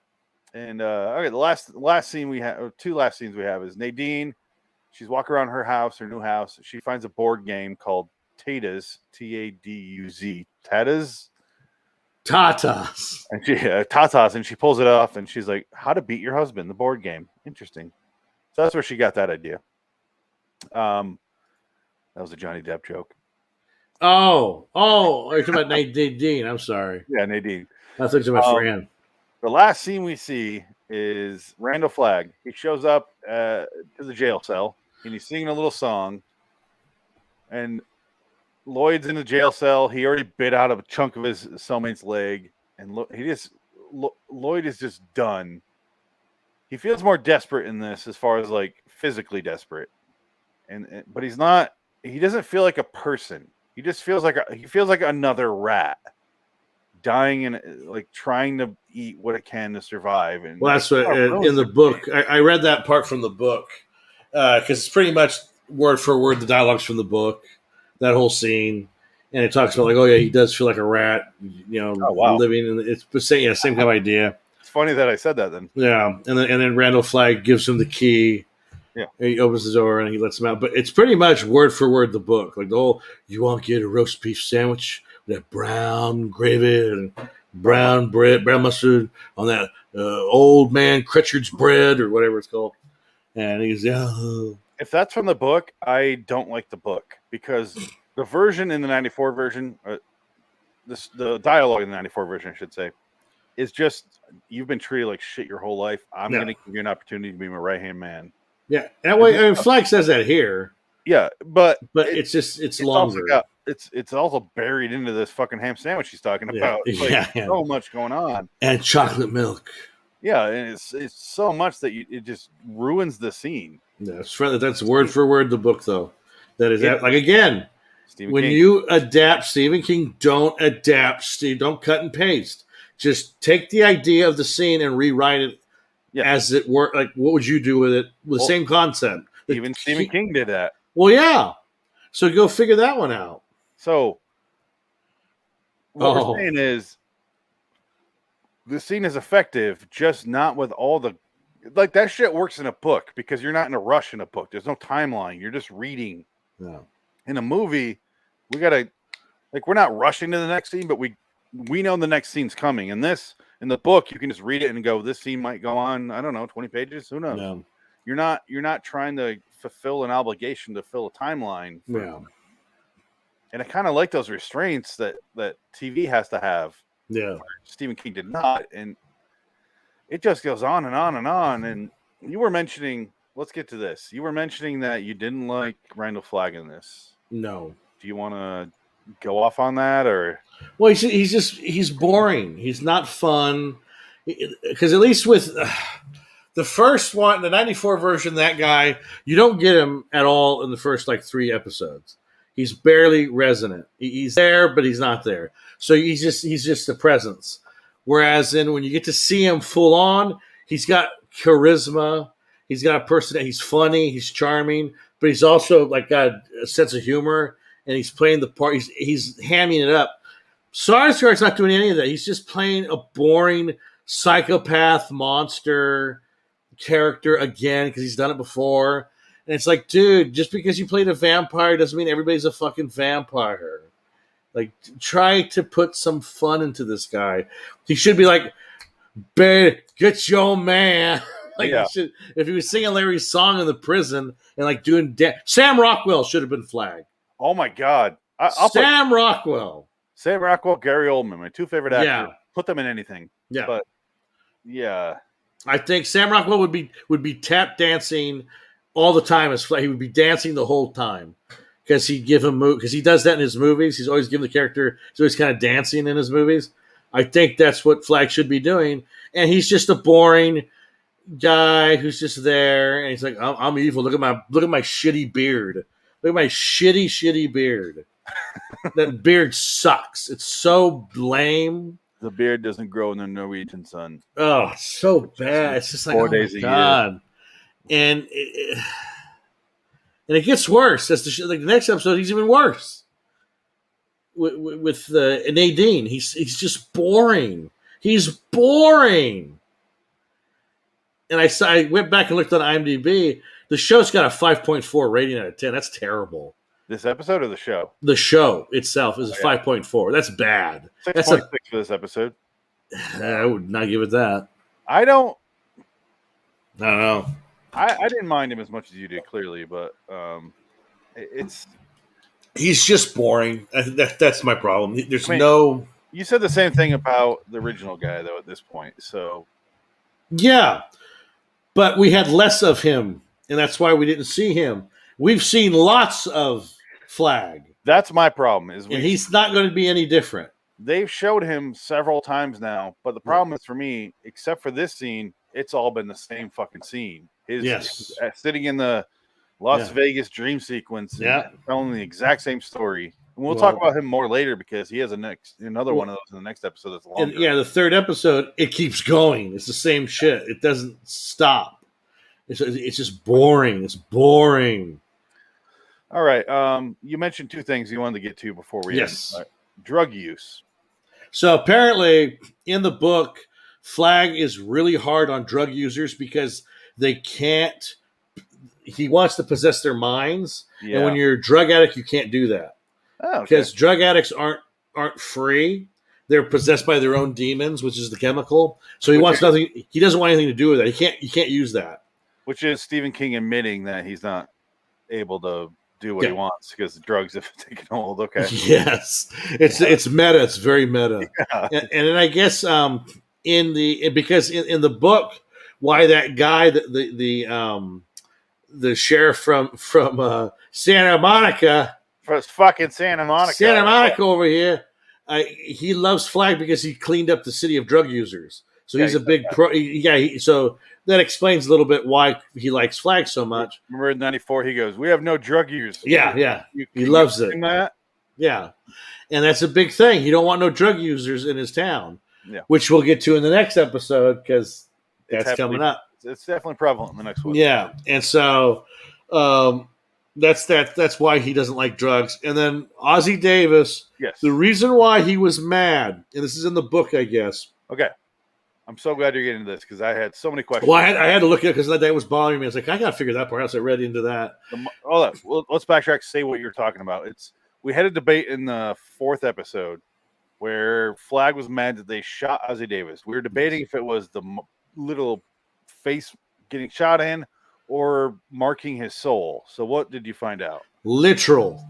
And okay, the last scene we have, or two last scenes we have, is Nadine. She's walking around her house, her new house. She finds a board game called Tatas, Taduz, Tatas. And Tatas, and she pulls it off, and she's like, "How to Beat Your Husband," the board game. Interesting. So that's where she got that idea. That was a Johnny Depp joke. Oh, you're talking about Nadine. I'm sorry. Yeah, Nadine. I thought you were my friend. The last scene we see is Randall Flagg. He shows up to the jail cell, and he's singing a little song. And Lloyd's in the jail cell. He already bit out of a chunk of his cellmate's leg, and Lloyd is just done. He feels more desperate in this, as far as like physically desperate, but he's not. He doesn't feel like a person. He just feels like another rat, dying and like trying to eat what it can to survive. And well, that's what in the book. I read that part from the book because it's pretty much word for word the dialogues from the book. That whole scene, and it talks about like, oh yeah, he does feel like a rat, living in. It's the same kind of idea. It's funny that I said that then. Yeah, and then Randall Flagg gives him the key. Yeah, and he opens the door and he lets him out. But it's pretty much word for word the book. Like the whole, you want to get a roast beef sandwich with that brown gravy and brown bread, brown mustard on that old man Critchard's bread or whatever it's called. And he goes, yeah. If that's from the book, I don't like the book because the version in the 94 version, the dialogue in the 94 version, I should say, is just, you've been treated like shit your whole life. I'm going to give you an opportunity to be my right-hand man. Yeah, that way. I mean, Flagg says that here. Yeah, but it's longer. It's also buried into this fucking ham sandwich he's talking about. Yeah, so much going on, and chocolate milk. Yeah, and it's so much that it just ruins the scene. Yeah, that's word for word the book though. That is like again, Stephen when King. you adapt Stephen King, don't cut and paste. Just take the idea of the scene and rewrite it. Yeah. As it were, like, what would you do with it? With the same concept. Even Stephen King did that. Well, yeah. So go figure that one out. So what we're saying is, the scene is effective, just not with all the like that shit works in a book because you're not in a rush in a book. There's no timeline. You're just reading. Yeah. In a movie, we gotta like we're not rushing to the next scene, but we know the next scene's coming. In the book, you can just read it and go, this scene might go on, I don't know, 20 pages. Who knows? Yeah. You're not trying to fulfill an obligation to fill a timeline. Yeah. And I kind of like those restraints that TV has to have. Yeah. Stephen King did not, and it just goes on and on and on. And you were mentioning, let's get to this. You were mentioning that you didn't like Randall Flagg in this. No. Do you want to go off on that, or? Well, he's boring. He's not fun. Because at least with the first one, the 94 version, that guy, you don't get him at all in the first like 3 episodes. He's barely resonant. He's there, but he's not there. So he's just a presence. Whereas when you get to see him full on, he's got charisma. He's got a personality. He's funny. He's charming, but he's also like got a sense of humor, and he's playing the part. He's hamming it up. Sarsgaard's not doing any of that. He's just playing a boring psychopath monster character again because he's done it before. And it's like, dude, just because you played a vampire doesn't mean everybody's a fucking vampire. Like, try to put some fun into this guy. He should be like, "Babe, get your man." Like, yeah. If he was singing Larry's song in the prison and like doing Sam Rockwell should have been flagged. Oh my God, Sam Rockwell, Gary Oldman, my 2 favorite actors. Yeah. Put them in anything. Yeah, But yeah, I think Sam Rockwell would be tap dancing all the time as Flag. He would be dancing the whole time because he'd give him because he does that in his movies. He's always giving the character. He's always kind of dancing in his movies. I think that's what Flag should be doing, and he's just a boring guy who's just there, and he's like, I'm evil. Look at my shitty beard. Look at my shitty beard. That beard sucks. It's so lame. the beard doesn't grow in the Norwegian sun. Oh, it's so bad. It's just like 4 days a year. And it gets worse. That's the next episode. He's even worse with Nadine. He's just boring. He's boring. And I went back and looked on IMDb. The show's got a 5.4 rating out of 10. That's terrible. This episode or the show? The show itself is a 5.4. That's bad. 6.6 for this episode. I would not give it that. I don't know. I didn't mind him as much as you did, clearly, but he's just boring. That's my problem. There's You said the same thing about the original guy, though, at this point. So yeah, but we had less of him, and that's why we didn't see him. We've seen lots of Flag. That's my problem. And he's not going to be any different. They've showed him several times now, but the problem is for me, except for this scene, it's all been the same fucking scene. His sitting in the Las Vegas dream sequence, and telling the exact same story. And we'll talk about him more later because he has another one of those in the next episode that's longer. And the third episode, it keeps going. It's the same shit. It doesn't stop. It's just boring. It's boring. All right. You mentioned 2 things you wanted to get to before we end. Right. Drug use. So apparently in the book, Flag is really hard on drug users because they can't – he wants to possess their minds. Yeah. And when you're a drug addict, you can't do that. Oh, okay. Because drug addicts aren't free. They're possessed by their own demons, which is the chemical. So he wants nothing – he doesn't want anything to do with that. He can't use that. Which is Stephen King admitting that he's not able to do what he wants because the drugs have taken hold. Okay. Yes, it's meta. It's very meta. Yeah. And then I guess because in the book, why that guy the sheriff from Santa Monica, fucking Santa Monica over here, he loves Flag because he cleaned up the city of drug users. So he's a big pro. So that explains a little bit why he likes Flag so much. Remember in '94, he goes, "We have no drug users." Yeah. He loves it. That? Yeah, and that's a big thing. He don't want no drug users in his town. Yeah, which we'll get to in the next episode because that's coming up. It's definitely prevalent in the next one. Yeah, and so that's why he doesn't like drugs. And then Ozzie Davis. Yes. The reason why he was mad, and this is in the book, I guess. Okay. I'm so glad you're getting into this because I had so many questions. Well, I had to look at it because that was bothering me. I was like, I got to figure that part out. So I read into that. Hold up. Well, let's backtrack. Say what you're talking about. We had a debate in the 4th episode where Flag was mad that they shot Ozzie Davis. We were debating if it was the little face getting shot in or marking his soul. So what did you find out? Literal.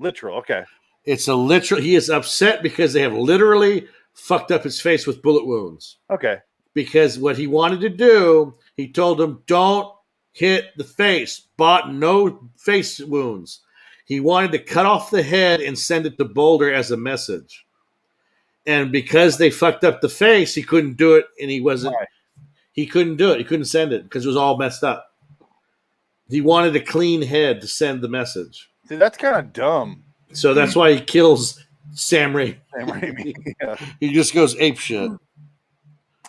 Okay. It's a literal. He is upset because they have literally fucked up his face with bullet wounds. Okay. Because what he wanted to do, he told them, don't hit the face. Bought no face wounds. He wanted to cut off the head and send it to Boulder as a message. And because they fucked up the face, he couldn't do it, and he couldn't do it. He couldn't send it because it was all messed up. He wanted a clean head to send the message. See, that's kind of dumb. So that's why he kills Sam Raimi. Sam Raimi. Yeah. He just goes apeshit.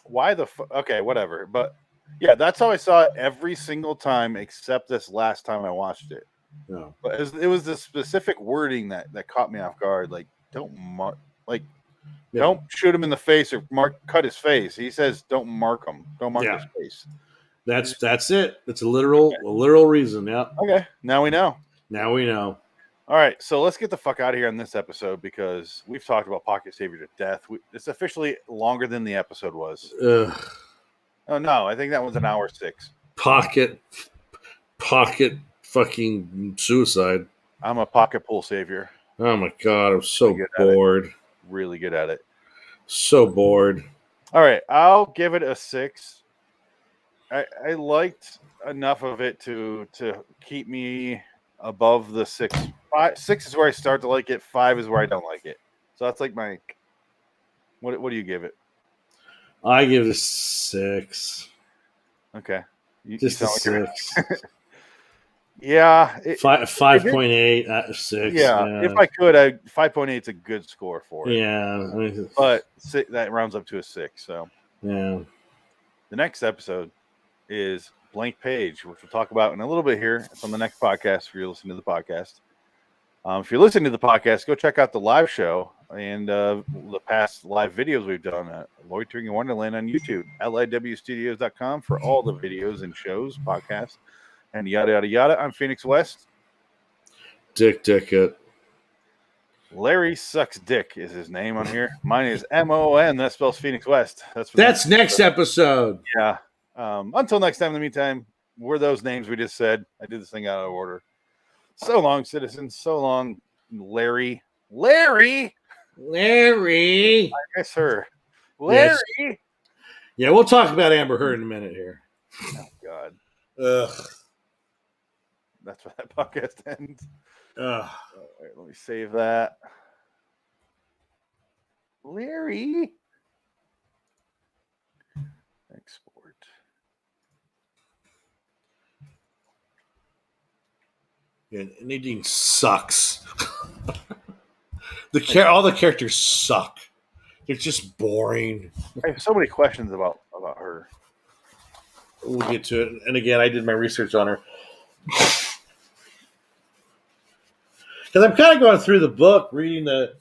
Why the fuck? Okay, whatever. But yeah, that's how I saw it every single time except this last time I watched it. No. But it was the specific wording that caught me off guard. Like, don't shoot him in the face or cut his face. He says, don't mark him. Don't mark his face. That's it. It's a literal reason. Yeah. Okay. Now we know. All right. So let's get the fuck out of here on this episode because we've talked about Pocket Savior to death. It's officially longer than the episode was. Ugh. Oh no, I think that was an hour 6. Pocket fucking suicide. I'm a pocket pool savior. Oh my god, I'm so bored. Really good at it. So bored. All right, I'll give it a 6. I liked enough of it to keep me above the 6. 6 is where I start to like it. 5 is where I don't like it. So that's like my. What do you give it? I give it a 6. Okay, just a 6. Yeah, 5.8, 6. Yeah, if I could, 5.8 is a good score for it. Yeah, but that rounds up to a 6. So yeah, the next episode is Blank Page, which we'll talk about in a little bit here. It's on the next podcast if you're listening to the podcast. If you're listening to the podcast, go check out the live show and the past live videos we've done at Loitering in Wonderland on YouTube, LIWstudios.com for all the videos and shows, podcasts, and yada, yada, yada. I'm Phoenix West. Dick it. Larry Sucks Dick is his name on here. Mine is MON. That spells Phoenix West. That's next episode. Yeah. Until next time, in the meantime, we're those names we just said. I did this thing out of order. So long, citizens. So long, Larry. Larry. I guess her. Larry. Yes. Yeah, we'll talk about Amber Heard in a minute here. Oh, God. Ugh. That's where that podcast ends. Ugh. All right, let me save that. Larry. Export. Yeah, Nadine sucks. All the characters suck. They're just boring. I have so many questions about her. We'll get to it. And again, I did my research on her. Because I'm kind of going through the book, reading it.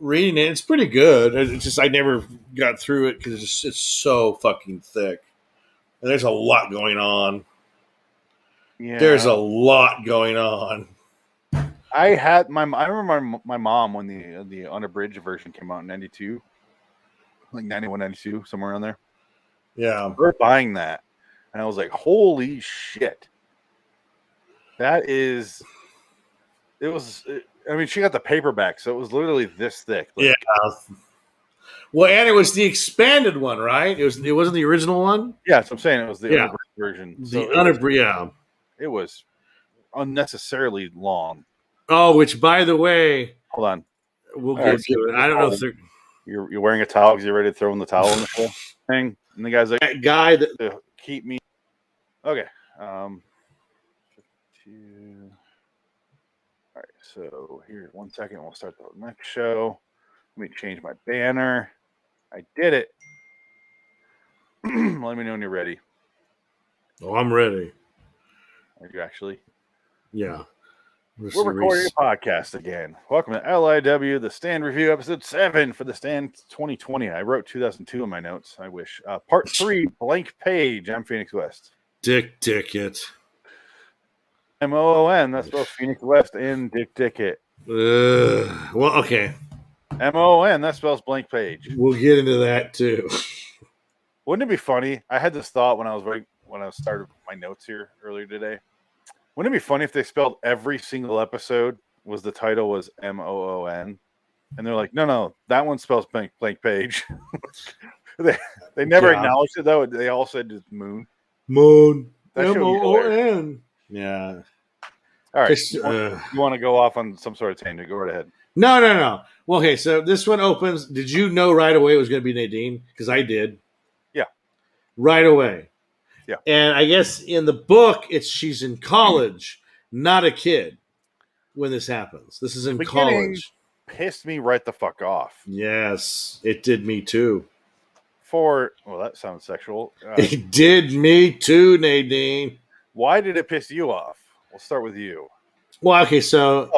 It's pretty good. It's just I never got through it because it's so fucking thick. And there's a lot going on. Yeah. There's a lot going on. I remember my mom when the unabridged version came out in 92. Like 91, 92, somewhere around there. Yeah. We're buying that. And I was like, holy shit. She got the paperback, so it was literally this thick. Yeah. Well, and it was the expanded one, right? It wasn't the original one? Yeah, that's what I'm saying. It was the unabridged version. The unabridged, yeah. It was unnecessarily long. Oh, which, by the way... Hold on. We'll get to it. I don't know if they're... You're wearing a towel because you're ready to throw in the towel in the whole thing? And the guy's like... That guy that... To keep me... Okay. 52... All right, so here, 1 second. We'll start the next show. Let me change my banner. I did it. Let me know when you're ready. Oh, I'm ready. Are you actually? Yeah. We're recording a podcast again. Welcome to LIW, the Stand Review, episode 7 for the Stand 2020. I wrote 2002 in my notes. I wish. Part 3, Blank Page. I'm Phoenix West. Dick Dickett. M-O-O-N. That's both Phoenix West and Dick Dickett. Well, okay. M-O-O-N. That spells Blank Page. We'll get into that too. Wouldn't it be funny? I had this thought when I started my notes here earlier today. Wouldn't it be funny if they spelled every single episode the title was M-O-O-N? And they're like, no, that one spells blank page. they never acknowledged it, though. They all said just moon. Moon. That M-O-O-N. Yeah. All right. You want to go off on some sort of tangent? Go right ahead. No. Well, okay, so this one opens. Did you know right away it was going to be Nadine? Because I did. Yeah. Right away. Yeah. And I guess in the book, she's in college, not a kid when this happens. This is in college. Pissed me right the fuck off. Yes, it did me too. Well, that sounds sexual. It did me too, Nadine. Why did it piss you off? We'll start with you. Well, okay, so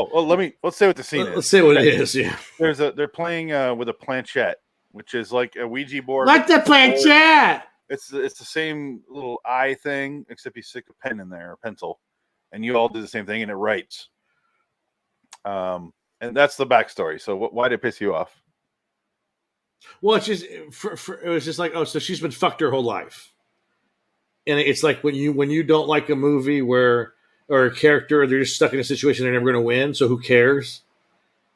let's say what the scene is. Let's say what it is. Yeah, they're playing with a planchette, which is like a Ouija board. Like the planchette. It's the same little eye thing, except you stick a pen in there, a pencil, and you all do the same thing, and it writes. And that's the backstory. So why did it piss you off? Well, it's just it was just like, so she's been fucked her whole life, and it's like when you don't like a movie or a character, they're just stuck in a situation they're never going to win. So who cares?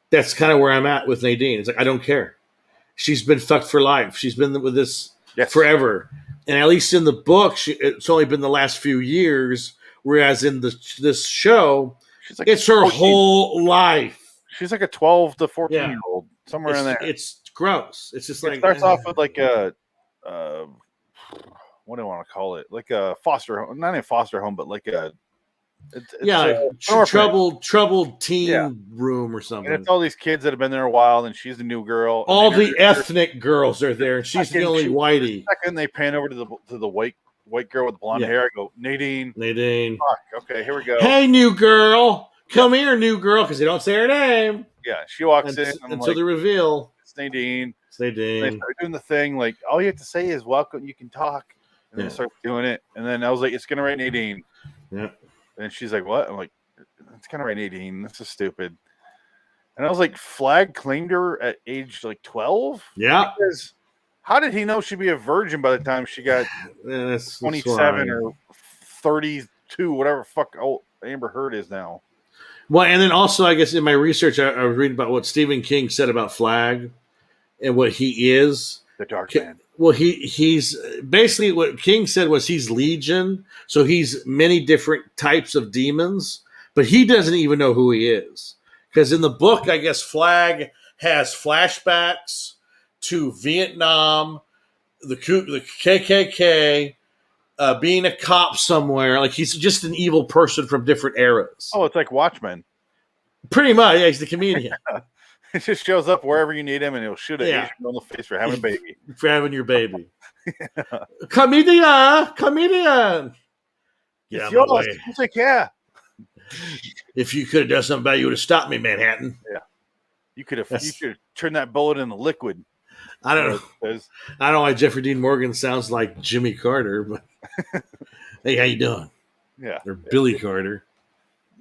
That's kind of where I'm at with Nadine. It's like I don't care. She's been fucked for life. She's been with this forever. And at least in the book, it's only been the last few years, whereas in this show, it's her whole life. She's like a 12 to 14-year-old, somewhere in there. It's gross. It's just like... It starts off with like a... what do I want to call it? Like a foster home. Not a foster home, but like a... troubled teen room or something. And it's all these kids that have been there a while, and she's the new girl. All the ethnic girls are there, and she's the only whitey. Second, they pan over to the white girl with blonde hair. I go, Nadine. Fuck. Okay, here we go. Hey, new girl. Come here, new girl, because they don't say her name. Yeah, she walks in. Until the reveal. It's Nadine. They start doing the thing, like, all you have to say is, welcome, you can talk. And then they start doing it. And then I was like, it's going to write Nadine. Yeah. And she's like, what? I'm like, it's kind of right, 18. This is stupid. And I was like, Flag claimed her at age like 12? Yeah. Because how did he know she'd be a virgin by the time she got 27 or 32, whatever fuck old Amber Heard is now? Well, and then also, I guess in my research, I was reading about what Stephen King said about Flag and what he is. The Dark Man. Well, he's basically what King said was he's Legion, so he's many different types of demons, but he doesn't even know who he is. Because in the book, I guess Flag has flashbacks to Vietnam, the KKK, being a cop somewhere. Like he's just an evil person from different eras. Oh, it's like Watchmen. Pretty much, yeah, he's the comedian. It just shows up wherever you need him, and he'll shoot an Asian girl in the face for having a baby. For having your baby. Comedian. It's yours. He's like, yeah. If you could have done something about it, you would have stopped me, Manhattan. Yeah. You could have turned that bullet into liquid. I don't know. I don't know why Jeffrey Dean Morgan sounds like Jimmy Carter, but hey, how you doing? Yeah. Or Billy Carter.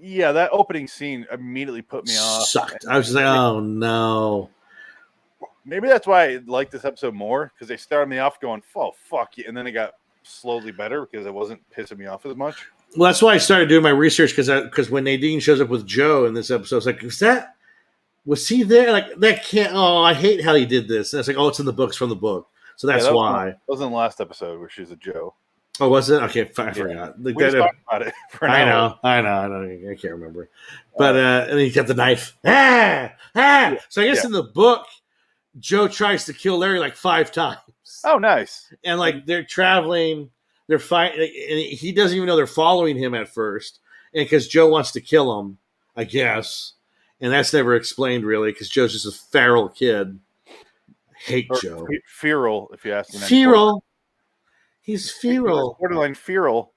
Yeah, that opening scene immediately put me off. Sucked. I was just like, oh no. Maybe that's why I like this episode more, because they started me off going, oh, fuck you. And then it got slowly better because it wasn't pissing me off as much. Well, that's why I started doing my research, because when Nadine shows up with Joe in this episode, it's like, was he there? Like, that can't, I hate how he did this. And it's like, it's in the books from the book. So that's why. That was in the last episode where she's a Joe. Oh, was it? Okay, I forgot. We just talked about it for an hour. I can't remember. But and then he got the knife. So I guess in the book, Joe tries to kill Larry like 5 times. Oh, nice. And like they're traveling, they're fighting, and he doesn't even know they're following him at first, and because Joe wants to kill him, I guess, and that's never explained really, because Joe's just a feral kid. Joe. Feral, if you ask me. Feral. He's feral. Borderline feral.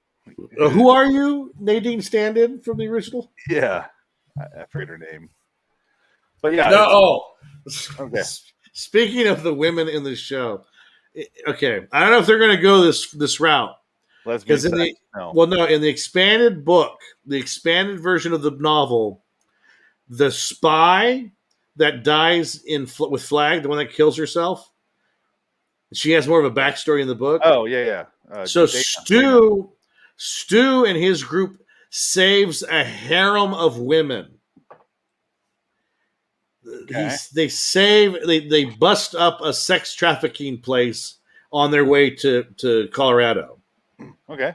Who are you? Nadine stand-in from the original? Yeah. I forget her name. But yeah. No. Okay. Speaking of the women in the show, okay, I don't know if they're going to go this route. Lesbian Because sex? No. in the expanded book, the expanded version of the novel, the spy that dies with Flag, the one that kills herself, she has more of a backstory in the book. Oh, yeah. So Dana. Stu and his group saves a harem of women. Okay. They bust up a sex trafficking place on their way to Colorado. Okay.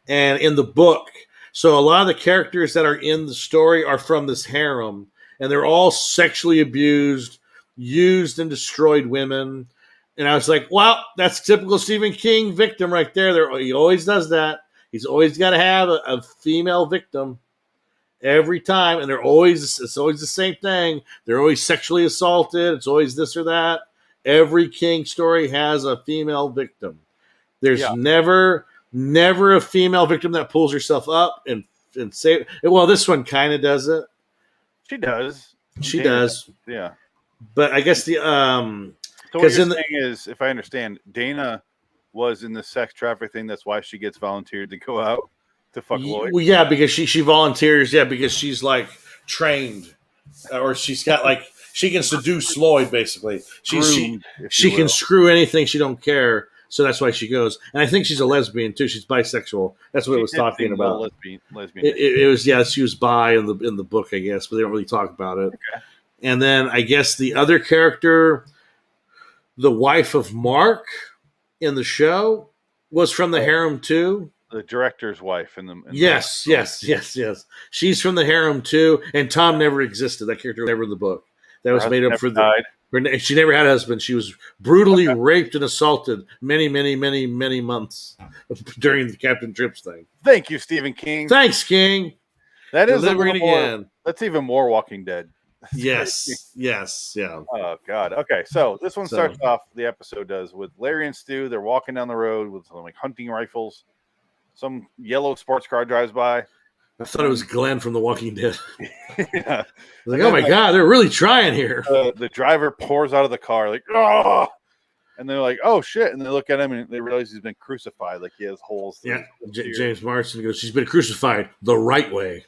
And in the book, so a lot of the characters that are in the story are from this harem, and they're all sexually abused, used and destroyed women. And I was like, well, that's typical Stephen King victim right there. He always does that. He's always got to have a female victim every time, and it's always the same thing. They're always sexually assaulted. It's always this or that. Every King story has a female victim. There's never a female victim that pulls herself up and save. Well, this one kind of does it. She does. She does. Yeah. But I guess the So what you're saying is, if I understand, Dana was in the sex trafficking thing. That's why she gets volunteered to go out to fuck Lloyd. Well, yeah, because she volunteers. Yeah, because she's like trained, or she's got like she can seduce Lloyd. Basically, she can screw anything. She don't care. So that's why she goes. And I think she's a lesbian too. She's bisexual. That's what it was talking about. Lesbian. It was she was bi in the book, I guess, but they don't really talk about it. Okay. And then I guess the other character, the wife of Mark in the show, was from the harem too. The director's wife in the yes. She's from the harem too. And Tom never existed. That character was never in the book. That was made up for she never had a husband. She was brutally raped and assaulted many months during the Captain Trips thing. Thank you, Stephen King. Thanks, King. That is delivering again. That's even more Walking Dead. Yes, yeah. Oh God. Okay, so this one starts off. The episode does with Larry and Stu. They're walking down the road with some like hunting rifles. Some yellow sports car drives by. I thought it was Glenn from The Walking Dead. Yeah. Like, oh my God, they're really trying here. The driver pours out of the car like, oh, and they're like, oh shit, and they look at him and they realize he's been crucified, like he has holes. Yeah, James Marsden goes, she's been crucified the right way.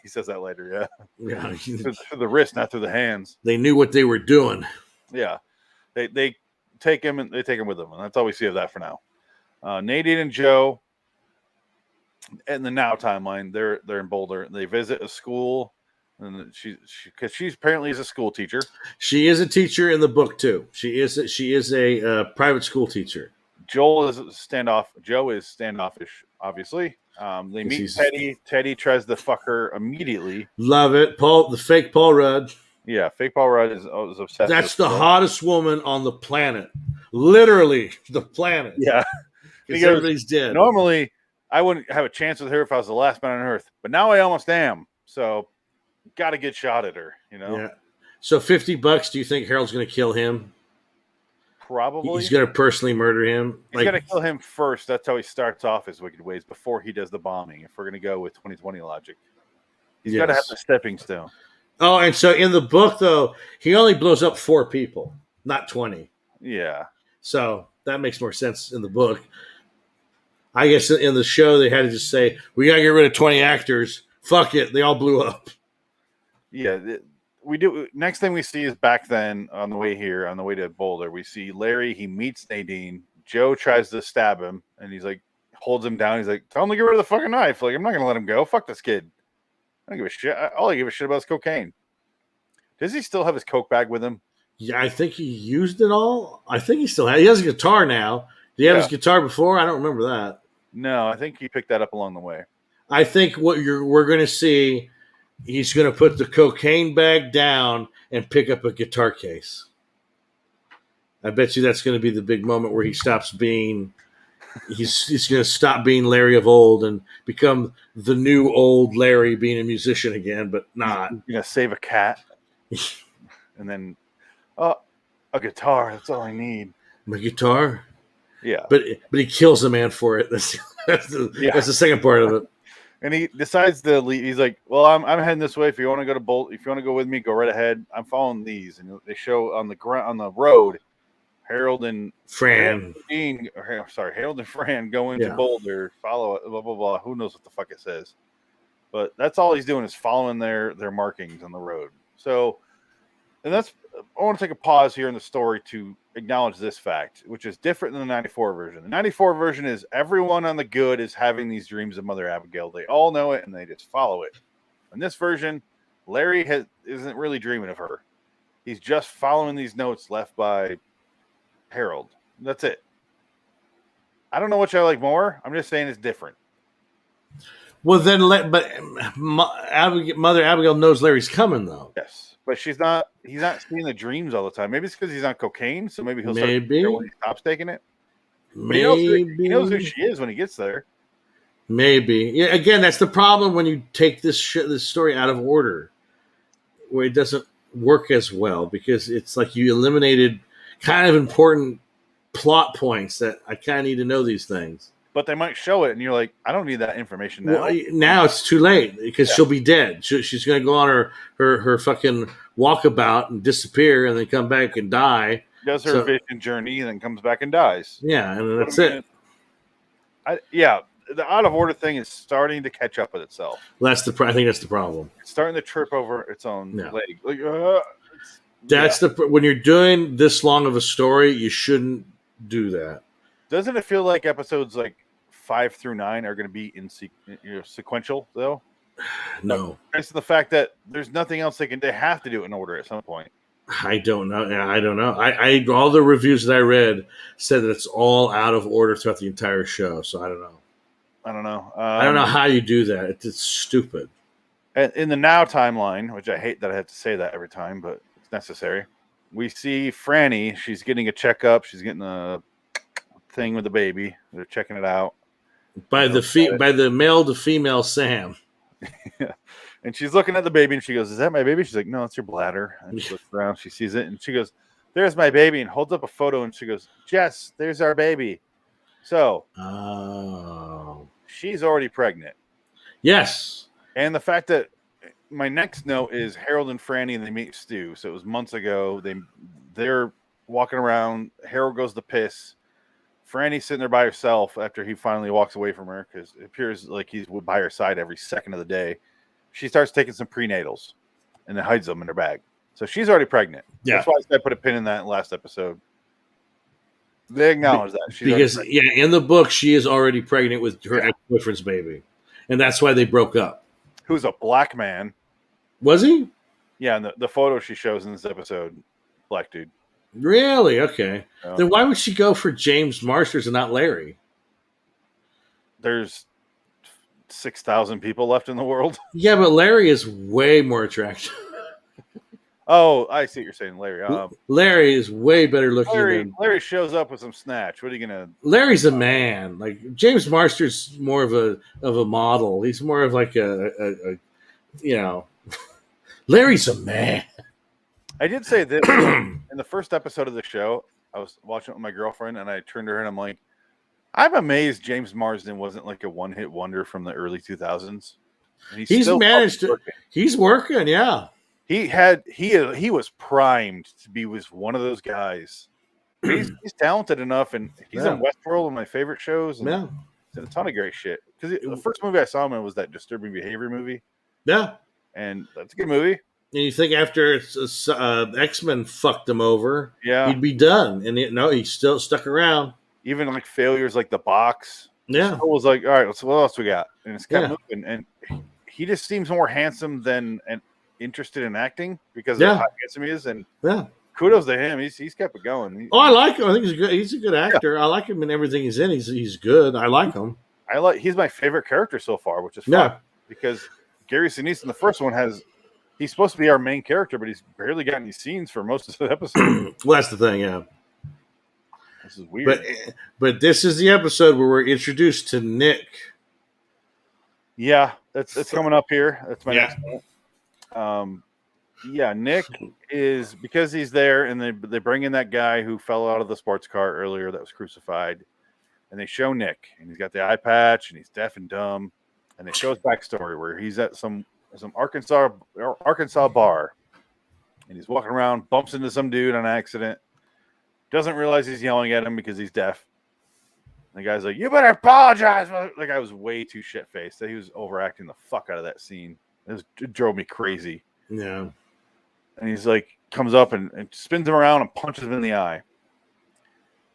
He says that later, yeah. through the wrist, not through the hands. They knew what they were doing. Yeah, they take him and they take him with them, and that's all we see of that for now. Nadine and Joe. In the now timeline, they're in Boulder. They visit a school, and because she's apparently is a school teacher. She is a teacher in the book too. She is a private school teacher. Joe is standoffish, obviously. They meet Teddy. Teddy tries to fuck her immediately. Love it, the fake Paul Rudd. Yeah, fake Paul Rudd is obsessed. That's the hottest woman on the planet, literally the planet. Yeah, because everybody's dead. Normally, I wouldn't have a chance with her if I was the last man on earth, but now I almost am. So, got to get shot at her, you know? Yeah. So $50, do you think Harold's going to kill him? Probably. He's going to personally murder him? He's going to kill him first. That's how he starts off his wicked ways before he does the bombing, if we're going to go with 2020 logic. He's got to have the stepping stone. Oh, and so in the book, though, he only blows up 4 people, not 20. Yeah. So, that makes more sense in the book. I guess in the show they had to just say, we got to get rid of 20 actors. Fuck it. They all blew up. Yeah. We do. Next thing we see is back then on the way to Boulder, we see Larry. He meets Nadine. Joe tries to stab him and he's like, holds him down. He's like, tell him to get rid of the fucking knife. Like, I'm not going to let him go. Fuck this kid. I don't give a shit. All I give a shit about is cocaine. Does he still have his coke bag with him? Yeah, I think he used it all. I think he still has. He has a guitar now. Did he have his guitar before? I don't remember that. No, I think he picked that up along the way. I think we're going to see, he's going to put the cocaine bag down and pick up a guitar case. I bet you that's going to be the big moment where he stops being, he's going to stop being Larry of old and become the new old Larry, being a musician again, but not. He's going to save a cat. And then, a guitar. That's all I need. My guitar? Yeah, but he kills a man for it. That's the second part of it. And he decides to leave. He's like, "Well, I'm heading this way. If you want to go to Bolt, if you want to go with me, go right ahead. I'm following these." And they show on the road, Harold and Fran. Harold and Fran go into Yeah. Boulder, follow it, blah blah blah. Who knows what the fuck it says? But that's all he's doing is following their markings on the road. So, and that's I want to take a pause here in the story to acknowledge this fact, which is different than the 94 version. The 94 version is everyone on the good is having these dreams of Mother Abigail. They all know it and they just follow it. In this version, Larry isn't really dreaming of her. He's just following these notes left by Harold. That's it. I don't know which I like more. I'm just saying it's different. Well, then, Mother Abigail knows Larry's coming, though. Yes, but he's not seeing the dreams all the time. Maybe it's because he's on cocaine, so maybe he'll Maybe. start when he stops taking it. But Maybe. he knows who she is when he gets there. Maybe. Yeah. Again, that's the problem when you take this story out of order, where it doesn't work as well because it's like you eliminated kind of important plot points that I kind of need to know these things. But they might show it, and you're like, I don't need that information now. Well, now it's too late because she'll be dead. She's going to go on her fucking walkabout and disappear, and then come back and die. Does her vision journey, and then comes back and dies. Yeah, and that's it. The out of order thing is starting to catch up with itself. Well, I think that's the problem. It's starting to trip over its own leg. Like, when you're doing this long of a story, you shouldn't do that. Doesn't it feel like episodes like 5 through 9 are going to be sequential though? No, based on the fact that there's nothing else they have to do it in order at some point. I don't know. I don't know. I all the reviews that I read said that it's all out of order throughout the entire show. So I don't know. I don't know. I don't know how you do that. It's stupid. In the now timeline, which I hate that I have to say that every time, but it's necessary. We see Franny. She's getting a checkup. She's getting a thing with the baby. They're checking it out by the male to female Sam. Yeah. And she's looking at the baby and she goes, "Is that my baby?" She's like, "No, it's your bladder." And she looks around, she sees it, and she goes, "There's my baby," and holds up a photo and she goes, "Jess, there's our baby." So she's already pregnant. Yes. And the fact that my next note is Harold and Franny and they meet Stu. So it was months ago. They're walking around. Harold goes to piss. Franny's sitting there by herself after he finally walks away from her because it appears like he's by her side every second of the day. She starts taking some prenatals and then hides them in her bag. So she's already pregnant. Yeah. That's why I put a pin in that last episode. They acknowledge that. In the book, she is already pregnant with her ex-boyfriend's baby. And that's why they broke up. Who's a black man. Was he? Yeah, and the photo she shows in this episode, black dude. Really? Okay. Then why would she go for James Marsters and not Larry? There's 6,000 people left in the world. Yeah, but Larry is way more attractive. Oh, I see what you're saying, Larry. Larry is way better looking. Larry shows up with some snatch. What are you gonna? Larry's a man. Like James Marsters, more of a model. He's more of like a Larry's a man. I did say this in the first episode of the show. I was watching it with my girlfriend, and I turned to her and I'm like, I'm amazed James Marsden wasn't like a one-hit wonder from the early 2000s. He's managed to. He's working, yeah. He was primed to be one of those guys. He's talented enough, and he's in Westworld, one of my favorite shows. And he's in a ton of great shit. Because the first movie I saw him in was that Disturbing Behavior movie. Yeah, and that's a good movie. And you think after X-Men fucked him over, he'd be done. And he's still stuck around. Even like failures like The Box. Yeah. Still was like, all right, so what else we got? And it's kept moving. And he just seems more handsome than interested in acting because of how handsome he is. And kudos to him. He's kept it going. I like him. I think he's good. He's a good actor. I like him in everything he's in. He's good. I like him. He's my favorite character so far, which is fun. Because Gary Sinise in the first one he's supposed to be our main character, but he's barely got any scenes for most of the episode. Well, that's the thing, yeah. This is weird. But this is the episode where we're introduced to Nick. Yeah, that's coming up here. That's my next one. Nick is, because he's there, and they bring in that guy who fell out of the sports car earlier that was crucified, and they show Nick, and he's got the eye patch, and he's deaf and dumb. and it shows backstory where he's at some Arkansas bar, and he's walking around, bumps into some dude on accident, doesn't realize he's yelling at him because he's deaf. And the guy's like, "You better apologize." The guy was way too shit faced. He was overacting the fuck out of that scene. It drove me crazy. Yeah. And he's like, comes up and spins him around and punches him in the eye,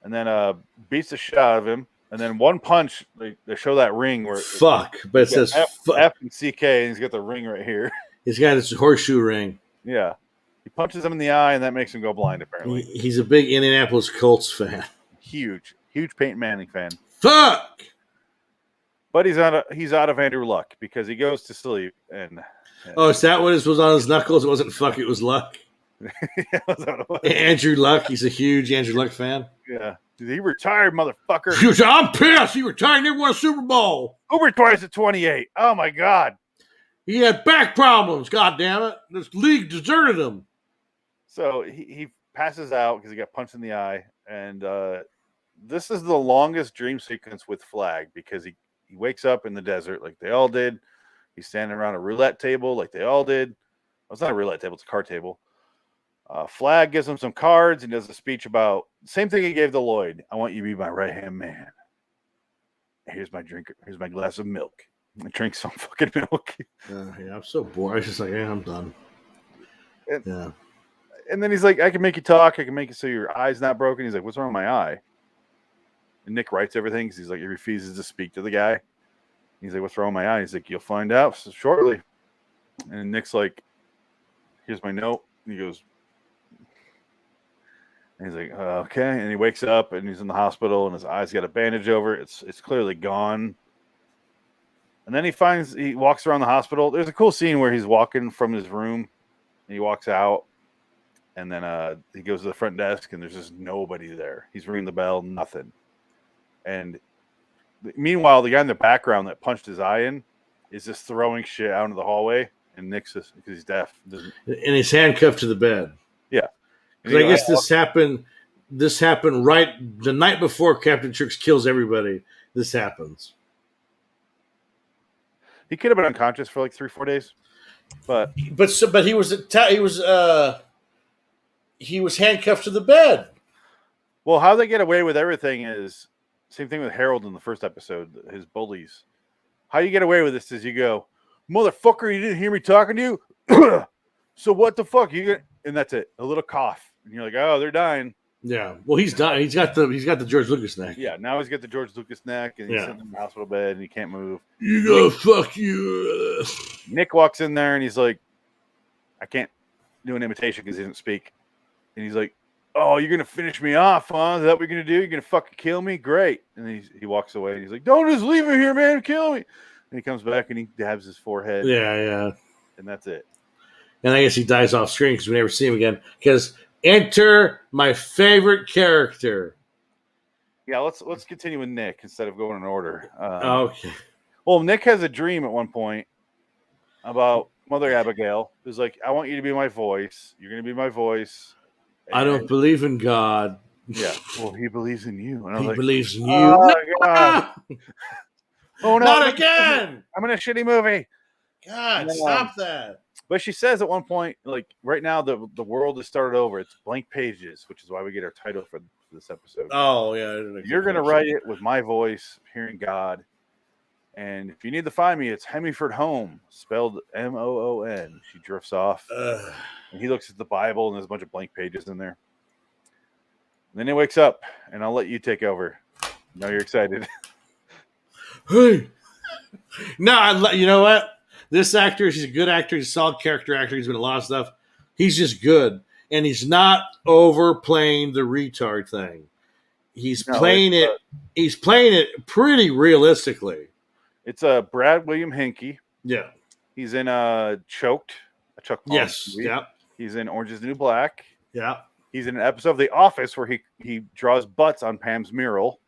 and then beats the shit out of him. And then one punch, they show that ring where fuck, but it says F and CK, and he's got the ring right here. He's got his horseshoe ring. Yeah, he punches him in the eye, and that makes him go blind. Apparently, he's a big Indianapolis Colts fan. Huge Peyton Manning fan. Fuck. But he's out of Andrew Luck because he goes to sleep and. Oh, is that what it was on his knuckles? It wasn't fuck, it was Luck. Andrew Luck. He's a huge Andrew Luck fan. Yeah. He retired, motherfucker. I'm pissed. He retired and never won a Super Bowl. Who retires at 28? Oh, my God. He had back problems. God damn it. This league deserted him. So he passes out because he got punched in the eye. And this is the longest dream sequence with Flag because he wakes up in the desert like they all did. He's standing around a roulette table like they all did. Well, it's not a roulette table. It's a card table. Flag gives him some cards and does a speech about the same thing he gave to Lloyd. I want you to be my right-hand man. Here's my drink. Here's my glass of milk. I drink some fucking milk. Yeah, I'm so bored. I was just like, yeah, I'm done. And then he's like, I can make you talk. I can make it so your eye's not broken. He's like, what's wrong with my eye? And Nick writes everything because he's like, he refuses to speak to the guy. He's like, what's wrong with my eye? He's like, you'll find out shortly. And Nick's like, here's my note. And he goes, and he's like, okay. And he wakes up and he's in the hospital and his eye's got a bandage over it. It's clearly gone. And then he walks around the hospital. There's a cool scene where he's walking from his room and he walks out and then he goes to the front desk and there's just nobody there. He's ringing the bell, nothing. And meanwhile, the guy in the background that punched his eye in is just throwing shit out into the hallway, and Nick's just because he's deaf. And he's handcuffed to the bed. Yeah, because I guess this happened. This happened right the night before Captain Trix kills everybody. This happens. He could have been unconscious for like 3-4 days, but he was handcuffed to the bed. Well, how they get away with everything is. Same thing with Harold in the first episode, his bullies. How you get away with this is you go, motherfucker, you didn't hear me talking to you? So what the fuck? And that's it. A little cough. And you're like, oh, they're dying. Yeah. Well, he's dying. He's got the George Lucas neck. Yeah, now he's got the George Lucas neck and he's sitting in the hospital bed and he can't move. You go, fuck you. Nick walks in there and he's like, I can't do an imitation because he doesn't speak. And he's like, oh, you're going to finish me off, huh? Is that what you're going to do? You're going to fucking kill me? Great. And he walks away. And he's like, don't just leave me here, man. Kill me. And he comes back and he dabs his forehead. Yeah. And that's it. And I guess he dies off screen because we never see him again. Because enter my favorite character. Yeah, let's continue with Nick instead of going in order. Okay. Well, Nick has a dream at one point about Mother Abigail. Who's like, I want you to be my voice. You're going to be my voice. I don't believe in God. Yeah. Well, he believes in you. And he like, believes in you. Oh, God. Oh, no. Not again. I'm in a shitty movie. God, stop that. But she says at one point, like, right now, the world has started over. It's blank pages, which is why we get our title for this episode. Oh, yeah. You're going to write it with my voice, hearing God. And if you need to find me, it's Hemiford Home, spelled Moon. She drifts off. And he looks at the Bible, and there's a bunch of blank pages in there. And then he wakes up, and I'll let you take over. Now you're excited. Hey. No, you know what? This actor, he's a good actor. He's a solid character actor. He's been in a lot of stuff. He's just good. And he's not overplaying the retard thing. He's playing it pretty realistically. It's Brad William Henke. Yeah. He's in Choked. A Chuck Palahniuk yes. movie. Yeah. He's in Orange is the New Black. Yeah. He's in an episode of The Office where he draws butts on Pam's mural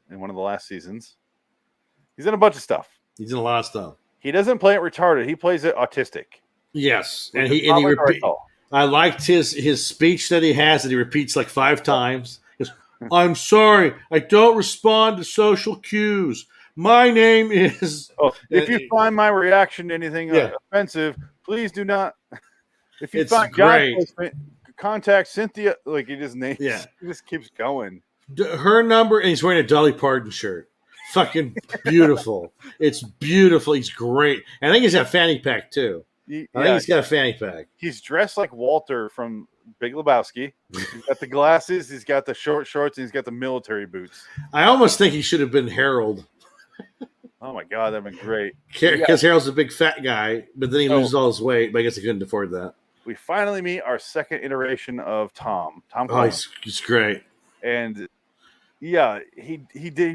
in one of the last seasons. He's in a bunch of stuff. He's in a lot of stuff. He doesn't play it retarded. He plays it autistic. Yes. And he repeats. I liked his speech that he has that he repeats like 5 times. He goes, I'm sorry. I don't respond to social cues. My name is. Oh, if you find my reaction to anything Yeah. offensive, please do not. If you It's find God great. placement, contact Cynthia. Like he just names. Yeah. He just keeps going. Her number, and he's wearing a Dolly Parton shirt. Fucking beautiful. It's beautiful. He's great. I think he's got a fanny pack too. I think he's got a fanny pack. He's dressed like Walter from Big Lebowski. He's got the glasses. He's got the short shorts. And he's got the military boots. I almost think he should have been Harold. Oh my god, that'd been great. Because Harold's a big fat guy, but then he loses all his weight. But I guess he couldn't afford that. We finally meet our second iteration of Tom. Oh, he's great. And yeah, he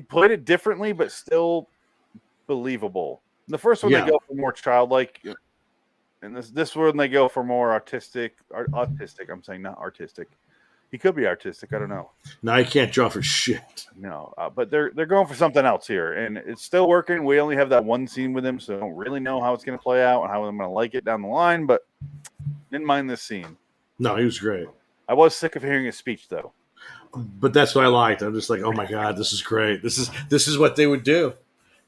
played it differently, but still believable. The first one they go for more childlike, and this one they go for more autistic. I'm saying not artistic. He could be artistic. I don't know. No, he can't draw for shit. No, but they're going for something else here, and it's still working. We only have that one scene with him, so I don't really know how it's going to play out and how I'm going to like it down the line. But didn't mind this scene. No, he was great. I was sick of hearing his speech though. But that's what I liked. I'm just like, oh my god, this is great. This is what they would do.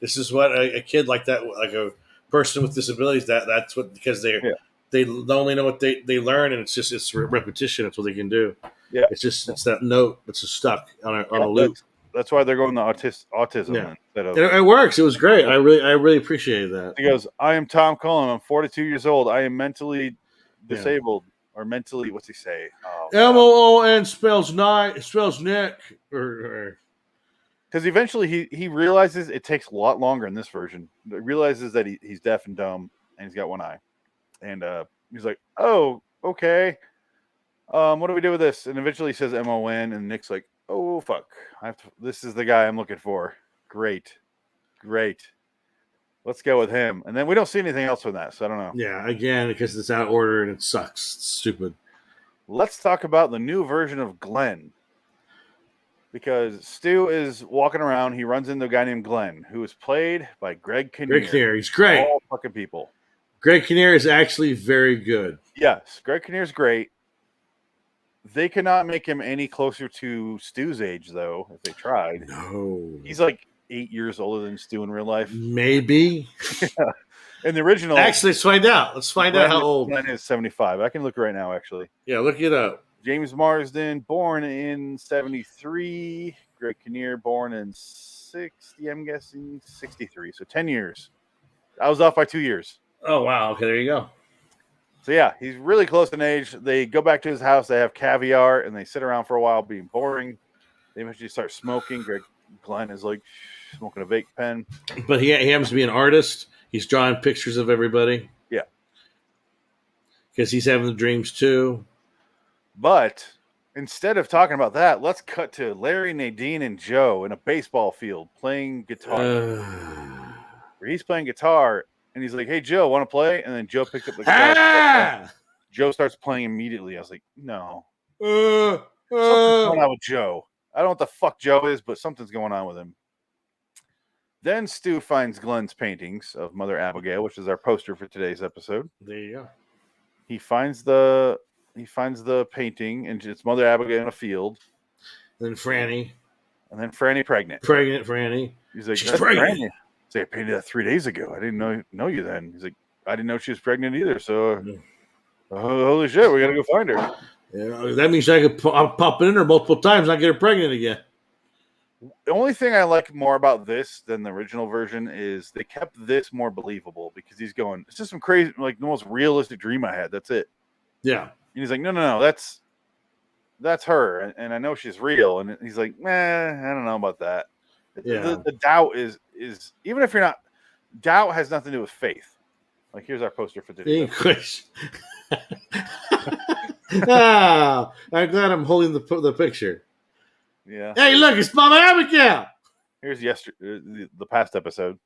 This is what a kid like that, like a person with disabilities, that's what, because they only know what they learn, and it's repetition. That's what they can do. Yeah, it's that note that's just stuck on a loop. That's why they're going to autism instead of. It works. It was great. I really appreciated that. He goes, "I am Tom Cullen. I'm 42 years old. I am mentally disabled." Or mentally, what's he say? MOON spells Nick. Because eventually he realizes it takes a lot longer in this version. He realizes that he's deaf and dumb and he's got one eye. And he's like, oh, okay. What do we do with this? And eventually he says MON, and Nick's like, oh, fuck. This is the guy I'm looking for. Great. Let's go with him. And then we don't see anything else from that, so I don't know. Yeah, again, because it's out of order and it sucks. It's stupid. Let's talk about the new version of Glenn. Because Stu is walking around. He runs into a guy named Glenn, who is played by Greg Kinnear. Greg Kinnear, he's great. All fucking people. Greg Kinnear is actually very good. Yes, Greg Kinnear's great. They cannot make him any closer to Stu's age, though, if they tried. No. He's like 8 years older than Stu in real life. Maybe. In the original. Actually, let's find out. Let's find out how old. Glenn is 75. I can look right now, actually. Yeah, look it up. James Marsden, born in 73. Greg Kinnear, born in 60, I'm guessing 63. So 10 years. I was off by 2 years. Oh, wow. Okay, there you go. So, yeah, he's really close in age. They go back to his house. They have caviar, and they sit around for a while being boring. They eventually start smoking. Glenn is like smoking a vape pen. But he happens to be an artist. He's drawing pictures of everybody. Yeah. Because he's having the dreams too. But instead of talking about that, let's cut to Larry, Nadine, and Joe in a baseball field playing guitar. Where he's playing guitar, and he's like, hey, Joe, want to play? And then Joe picks up the guitar. Joe starts playing immediately. I was like, no. Something's going on with Joe. I don't know what the fuck Joe is, but something's going on with him. Then Stu finds Glenn's paintings of Mother Abigail, which is our poster for today's episode. There you go. He finds the painting, and it's Mother Abigail in a field. Then Franny. And then Franny pregnant. Pregnant Franny. He's like, she's pregnant. Franny. Say, I painted that 3 days ago. I didn't know you then. He's like, I didn't know she was pregnant either. So, holy shit, we got to go find her. Yeah, that means I could pop it in her multiple times and not get her pregnant again. The only thing I like more about this than the original version is they kept this more believable because he's going, it's just some crazy, like the most realistic dream I had. That's it. Yeah. And he's like, no, that's her. And I know she's real. And he's like, I don't know about that. Yeah. The doubt is even if you're not, doubt has nothing to do with faith. Like, here's our poster for today. English. I'm glad I'm holding the picture. Yeah. Hey, look, it's Mama Abigail. Here's the past episode.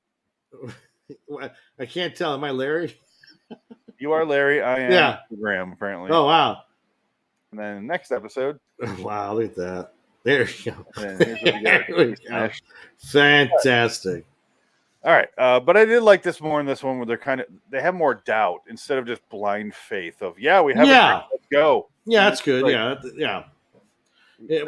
I can't tell. Am I Larry? You are Larry. I am Graham, apparently. Oh, wow. And then next episode. Wow, look at that. There you go. There we go. Fantastic. All right. But I did like this more in this one where they have more doubt instead of just blind faith of, we have a dream, let's go. Yeah, that's good. Yeah.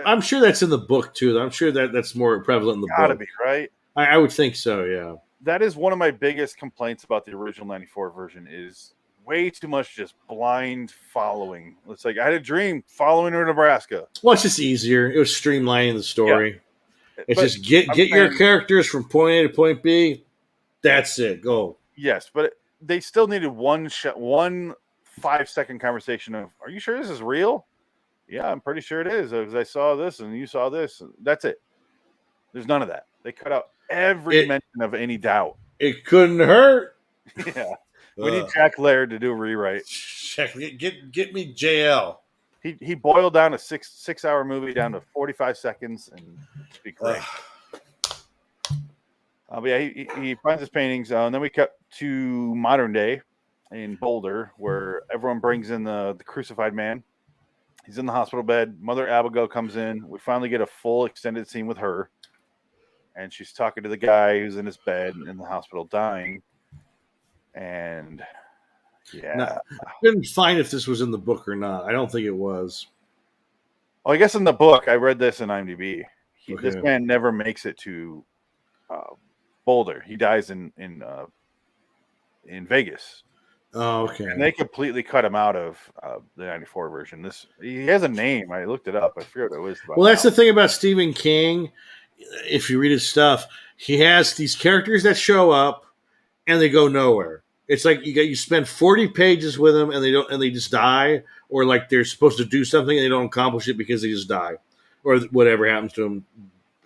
I'm sure that's in the book too. I'm sure that's more prevalent in the book. Gotta be, right? I would think so. Yeah. That is one of my biggest complaints about the original 94 version is way too much just blind following. It's like I had a dream following her to Nebraska. Well, it's just easier. It was streamlining the story. It's But just get I'm your saying- characters from point A to point B. That's it. Go. Yes, but they still needed one 5-second conversation of, "Are you sure this is real?" "Yeah, I'm pretty sure it is. Because I saw this and you saw this." That's it. There's none of that. They cut out every mention of any doubt. It couldn't hurt. Yeah, we need Jack Laird to do a rewrite. Check. Get me JL. He boiled down a 6-hour movie down to 45 seconds and it'd be great. But yeah, he finds his paintings, and then we cut to modern day in Boulder, where everyone brings in the crucified man. He's in the hospital bed. Mother Abigail comes in. We finally get a full extended scene with her, and she's talking to the guy who's in his bed in the hospital dying. And yeah, No, I couldn't find if this was in the book or not. I don't think it was. well, I guess in the book, I read this in IMDb. Okay. This man never makes it to Boulder. He dies in Vegas. Oh, okay. And they completely cut him out of the 94 version. He has a name. I looked it up. I forget what it was. Well, that's the thing about Stephen King. If you read his stuff, he has these characters that show up and they go nowhere. It's like you spend 40 pages with them and they just die, or like they're supposed to do something and they don't accomplish it because they just die, or whatever happens to them.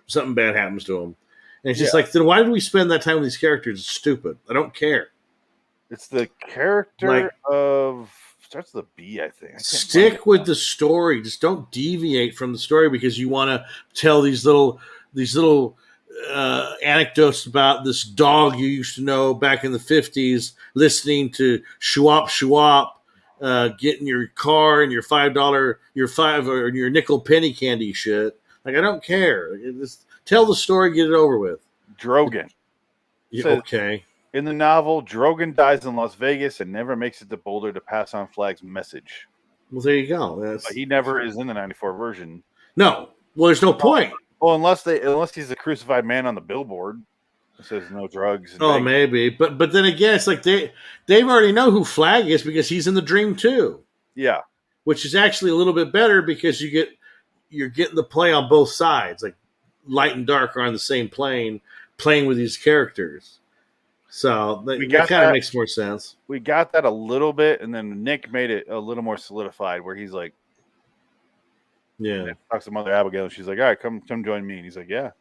Something bad happens to them. And it's just like, then why did we spend that time with these characters? It's stupid. I don't care. It's the character of starts with a B, I think. Stick with the story. Just don't deviate from the story because you want to tell these little anecdotes about this dog you used to know back in the 50s, listening to Shwap, getting your car and your $5, your nickel penny candy shit. Like, I don't care. Just tell the story, get it over with. Drogon. Okay. In the novel, Drogon dies in Las Vegas and never makes it to Boulder to pass on Flag's message. Well, there you go. But he never is in the 94 version. No. Well, there's no point. Well, unless he's a crucified man on the billboard. It says no drugs. Oh, maybe. But then again, it's like they've already know who Flag is because he's in the dream too. Yeah. Which is actually a little bit better because you're getting the play on both sides. Like light and dark are on the same plane, playing with these characters. So that kind of makes more sense. We got that a little bit, and then Nick made it a little more solidified where he's like, yeah, talks to Mother Abigail, and she's like, all right, come join me. And he's like, yeah.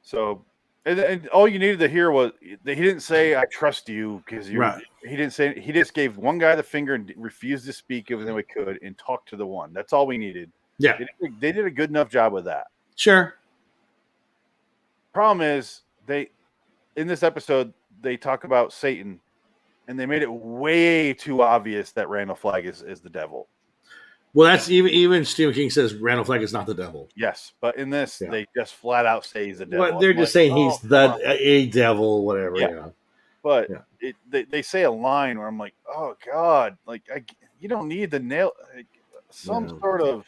So, and all you needed to hear was that he didn't say, I trust you, because right. He didn't say, he just gave one guy the finger and refused to speak everything we could and talked to the one. That's all we needed. Yeah. They did a good enough job with that. Sure. Problem is, in this episode, they talk about Satan, and they made it way too obvious that Randall Flagg is the devil. Well, that's even Stephen King says Randall Flagg is not the devil. Yes, but in this, they just flat out say he's the devil. Well, they're just saying he's a devil, whatever. Yeah. But they say a line where I'm like, oh God, like you don't need the nail, sort of.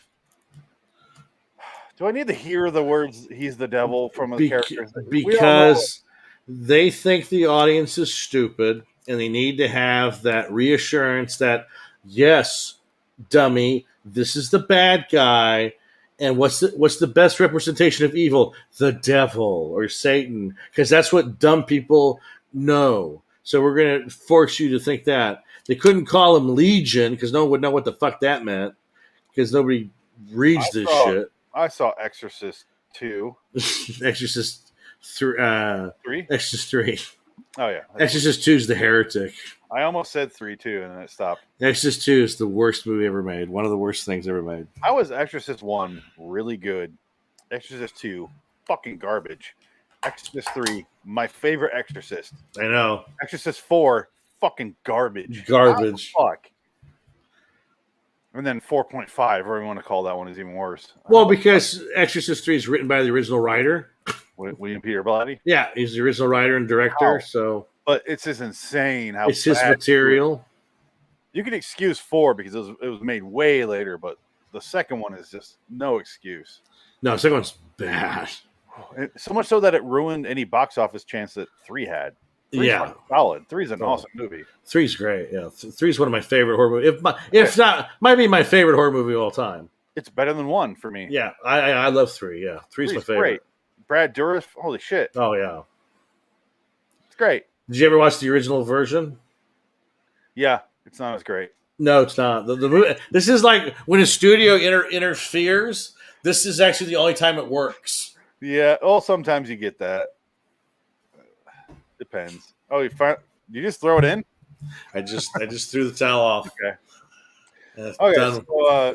Do I need to hear the words "he's the devil" from the characters? Because they think the audience is stupid, and they need to have that reassurance that yes, dummy, this is the bad guy, and what's the best representation of evil? The devil or Satan, because that's what dumb people know. So we're going to force you to think that. They couldn't call him Legion because no one would know what the fuck that meant because nobody reads this shit. I saw Exorcist 2. Exorcist 3? Exorcist 3. Oh, yeah. Exorcist 2 is the heretic. I almost said 3, too, and then it stopped. Exorcist 2 is the worst movie ever made. One of the worst things ever made. How was Exorcist 1 really good? Exorcist 2, fucking garbage. Exorcist 3, my favorite Exorcist. I know. Exorcist 4, fucking garbage. Garbage. Fuck. And then 4.5, whatever you want to call that one, is even worse. Well, because Exorcist 3 is written by the original writer. William Peter Blatty? Yeah, he's the original writer and director, so... But it's just insane how it's his material. You can excuse 4 because it was made way later, but the second one is just no excuse. No, the second one's bad. So much so that it ruined any box office chance that 3 had. 3's Yeah. fucking solid. 3's an Oh. awesome movie. 3's great. Yeah, 3's one of my favorite horror movies. If not, might be my favorite horror movie of all time. It's better than 1 for me. Yeah, I love 3. Yeah, 3's my favorite. Great. Brad Dourif, holy shit. Oh yeah, It's great. did you ever watch the original version? Yeah, it's not as great. No, it's not. The movie. This is like when a studio interferes. This is actually the only time it works. Yeah, well, sometimes you get that. Depends. Oh, you just throw it in? I just threw the towel off. Okay. Okay. So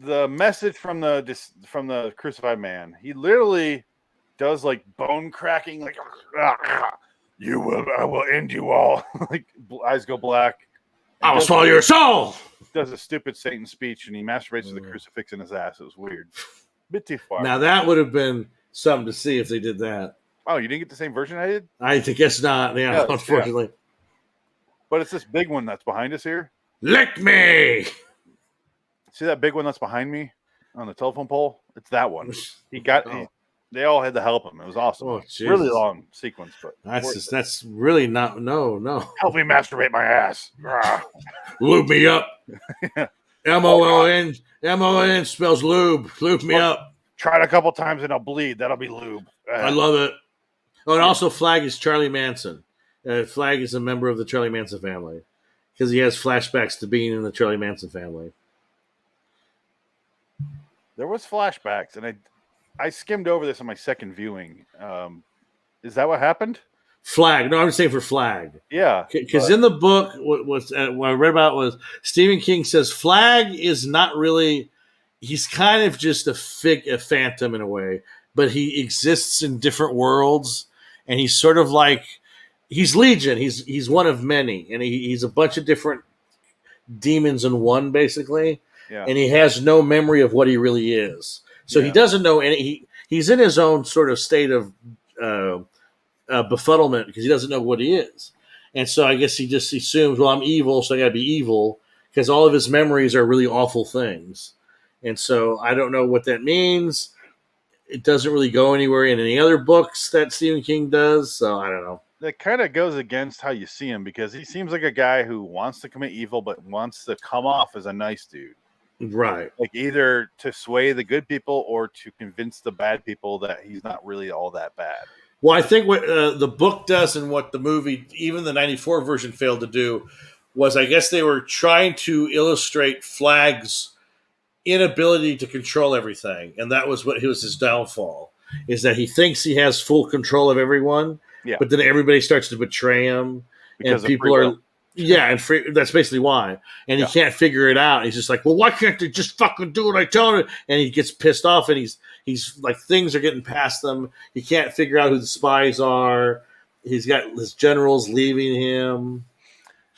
the message from the crucified man, he literally does like bone cracking, like I will end you all. Like eyes go black. I will swallow your soul. Does a stupid Satan speech and he masturbates to the crucifix in his ass. It was weird. Bit too far. Now that would have been something to see if they did that. Oh, you didn't get the same version I did? I guess not. Yeah, unfortunately. Yeah. But it's this big one that's behind us here. Lick me. See that big one that's behind me on the telephone pole? It's that one. They all had to help him. It was awesome. Oh, really long sequence, but that's really not no. Help me masturbate my ass. Lube me up. MON spells lube. Lube me up. Try it a couple times and I'll bleed. That'll be lube. I love it. Oh, and also Flag is Charlie Manson. Flag is a member of the Charlie Manson family because he has flashbacks to being in the Charlie Manson family. There was flashbacks, and I skimmed over this on my second viewing. Is that what happened? Flag. No, I'm saying for Flag. Yeah. Because in the book, what I read about was Stephen King says Flag is not really, he's kind of just a phantom in a way, but he exists in different worlds, and he's sort of like, he's Legion. He's one of many, and he's a bunch of different demons in one, basically. Yeah. And he has no memory of what he really is. So he doesn't know any. He's in his own sort of state of befuddlement because he doesn't know what he is. And so I guess he just assumes, well, I'm evil, so I got to be evil because all of his memories are really awful things. And so I don't know what that means. It doesn't really go anywhere in any other books that Stephen King does. So I don't know. That kind of goes against how you see him because he seems like a guy who wants to commit evil but wants to come off as a nice dude. Right. Like either to sway the good people or to convince the bad people that he's not really all that bad. Well, I think what the book does and what the movie, even the 94 version, failed to do was I guess they were trying to illustrate Flag's inability to control everything. And that was his downfall, is that he thinks he has full control of everyone, but then everybody starts to betray him. Because and people are... Yeah, and that's basically why. And he can't figure it out. He's just like, well, why can't they just fucking do what I tell them? And he gets pissed off, and he's like, things are getting past them. He can't figure out who the spies are. He's got his generals leaving him.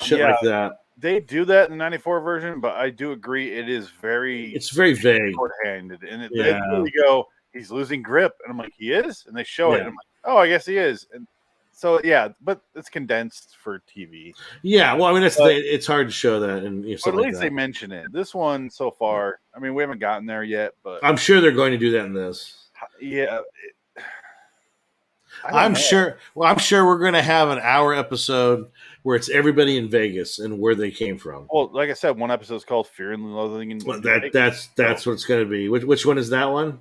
Shit like that. They do that in the 94 version, but I do agree it's very vague. Short-handed. And they really go, he's losing grip. And I'm like, he is? And they show it. And I'm like, oh, I guess he is. And so, but it's condensed for TV. Yeah, well, I mean, that's the thing. It's hard to show that. And but at least they mention it. This one so far, I mean, we haven't gotten there yet, but I'm sure they're going to do that in this. Yeah. I'm sure we're going to have an hour episode where it's everybody in Vegas and where they came from. Well, like I said, one episode is called Fear and Loathing in Vegas. That's what it's going to be. Which one is that one?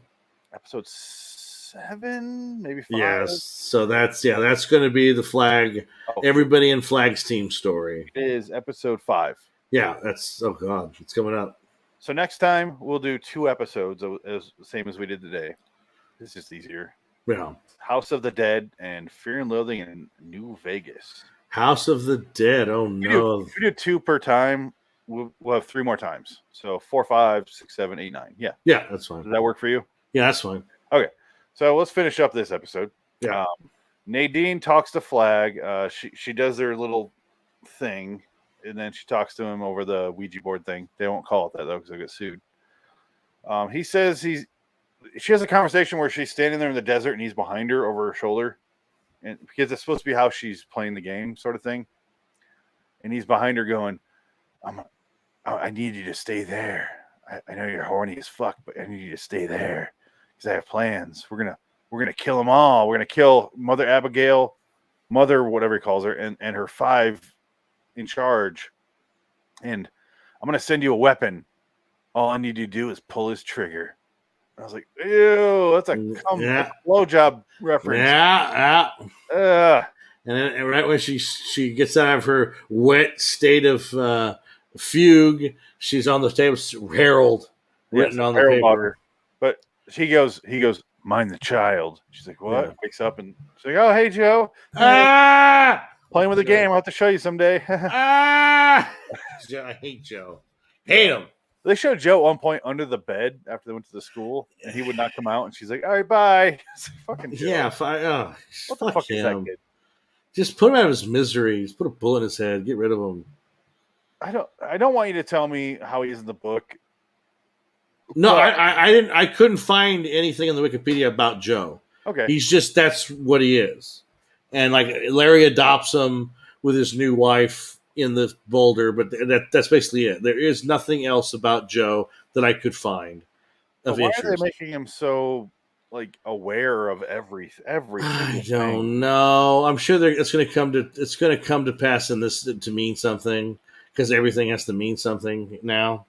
Episode 7, maybe 5. Yes. So that's going to be the Flag. Everybody in Flag's team story. It is episode 5. Yeah, it's it's coming up. So next time we'll do 2 episodes, as same as we did today. It's just easier. Yeah. House of the Dead and Fear and Loathing in New Vegas. House of the Dead. Oh no! If we do 2 per time, we'll have 3 more times. So 4, 5, 6, 7, 8, 9. Yeah. Yeah, that's fine. Does that work for you? Yeah, that's fine. Okay. So let's finish up this episode. Yeah. Nadine talks to Flag. She does their little thing, and then she talks to him over the Ouija board thing. They won't call it that though because they'll get sued. He says she has a conversation where she's standing there in the desert and he's behind her over her shoulder, and because it's supposed to be how she's playing the game, sort of thing. And he's behind her going, "I need you to stay there. I know you're horny as fuck, but I need you to stay there because I have plans. We're we're gonna kill them all. We're gonna kill Mother Abigail, Mother whatever he calls her, and her 5 in charge. And I'm gonna send you a weapon. All I need you to do is pull his trigger. I was like, ew, that's a blowjob reference. Yeah. Ugh. And then right when she gets out of her wet state of fugue, she's on the table. Harold written on the Harold paper. Walker. But he goes, mind the child. She's like, what? Yeah. Wakes up and she's like, oh, hey, Joe. Playing with a game. I'll have to show you someday. I hate Joe. Hate him. They showed Joe at one point under the bed after they went to the school, and he would not come out. And she's like, all right, bye. Fucking Joe. Yeah. What the fuck is that kid? Just put him out of his misery. Just put a bullet in his head. Get rid of him. I don't want you to tell me how he is in the book. No, I didn't. I couldn't find anything in the Wikipedia about Joe. Okay. He's just, that's what he is. And like Larry adopts him with his new wife in the Boulder, but that's basically it. There is nothing else about Joe that I could find of interest. Why are they making him so like aware of everything? I don't know. I'm sure it's going to come to pass in this to mean something, because everything has to mean something now.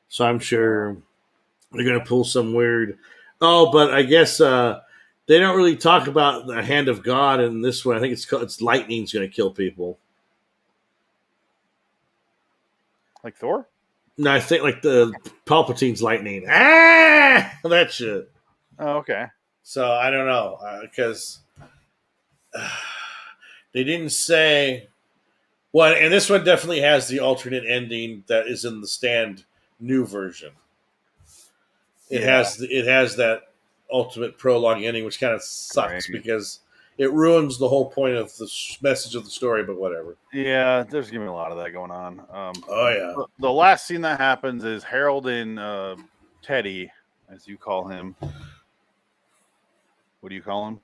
So I'm sure they're going to pull some weird. Oh, but I guess they don't really talk about the hand of God in this one. I think it's lightning's going to kill people. Like Thor? No, I think like the Palpatine's lightning. That shit. Oh, okay. So I don't know, because they didn't say. Well, and this one definitely has the alternate ending that is in the Stand new version. It has that ultimate prologue ending, which kind of sucks because it ruins the whole point of the message of the story. But whatever. Yeah, there's gonna be a lot of that going on. Oh yeah. The last scene that happens is Harold and Teddy, as you call him. What do you call him?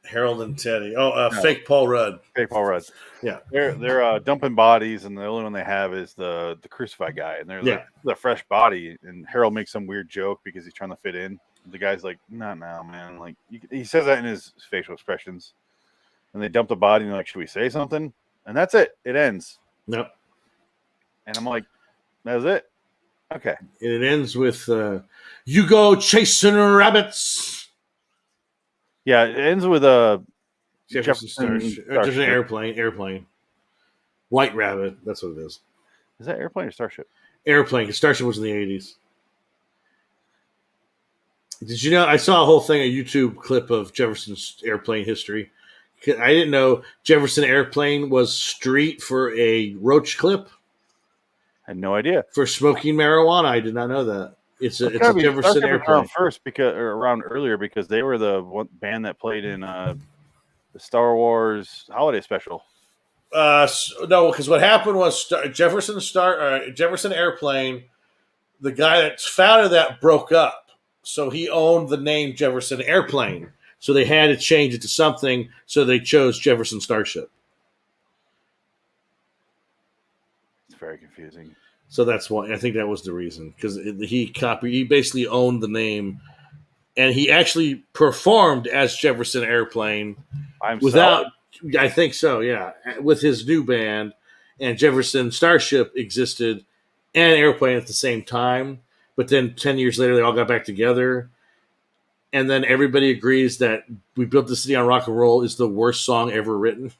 Harold and Teddy. Oh, fake Paul Rudd. Fake Paul Rudd. Yeah. They're dumping bodies, and the only one they have is the crucified guy, and they're like the fresh body. And Harold makes some weird joke because he's trying to fit in. The guy's like, "Not now, man." Like he says that in his facial expressions. And they dump the body, and they're like, "Should we say something?" And that's it. It ends. Yep. And I'm like, "That's it." Okay. And it ends with you go chasing rabbits. Yeah, it ends with Jefferson Starship. Just an airplane. White Rabbit. That's what it is. Is that airplane or Starship? Airplane. Because Starship was in the 80s. Did you know? I saw a whole thing, a YouTube clip of Jefferson's airplane history. I didn't know Jefferson Airplane was street for a roach clip. I had no idea. For smoking marijuana. I did not know that. It's a Jefferson Airplane. Around earlier because they were the one band that played in the Star Wars holiday special. No, because what happened was Jefferson Airplane, the guy that founded that broke up, so he owned the name Jefferson Airplane. So they had to change it to something, so they chose Jefferson Starship. It's very confusing. So that's why I think that was the reason, because he basically owned the name, and he actually performed as Jefferson Airplane I think so, yeah, with his new band, and Jefferson Starship existed and Airplane at the same time, but then 10 years later they all got back together, and then everybody agrees that We Built the City on Rock and Roll is the worst song ever written.